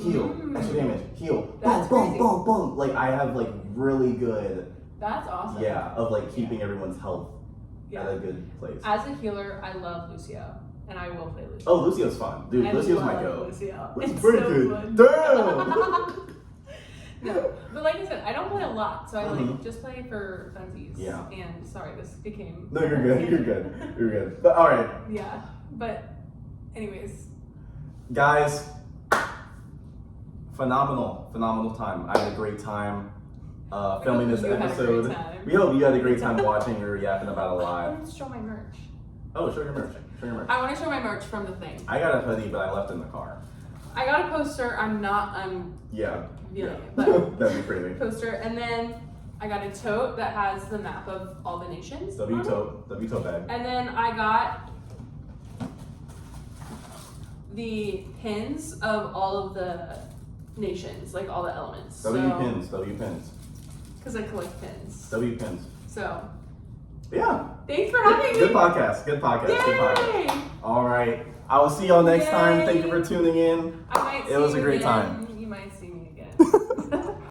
extra damage, heal. That's boom, crazy. boom, boom, boom. Like I have like really good That's awesome. of like keeping everyone's health at a good place. As a healer, I love Lucio. And I will play Lucio. Oh, Lucio's fun. Dude, I Lucio's my love go. Lucio. It's It's pretty so good. fun. Damn! No, but like I said, I don't play a lot, so I like just play for funsies. Yeah. And sorry, this became. No, you're good. You're good. You're good. But all right, Yeah, but anyways, guys. Phenomenal time. I had a great time filming this you had a great episode. time. We hope you had a great time watching or yapping about a I lot. want to show my merch. Oh, show your merch. Show your merch. I want to show my merch from the thing. I got a hoodie, but I left it in the car. I got a poster. I'm Yeah. feeling it, but That'd be crazy. poster, and then I got a tote that has the map of all the nations. on it. W tote bag. And then I got the pins of all of the nations, like all the elements. W pins. Because I collect pins. W pins. So, Yeah. thanks for having me. Good podcast. Good podcast. Yay! All right. I will see y'all next time. Thank you Yay. for tuning in. I might It was see a you great again. time.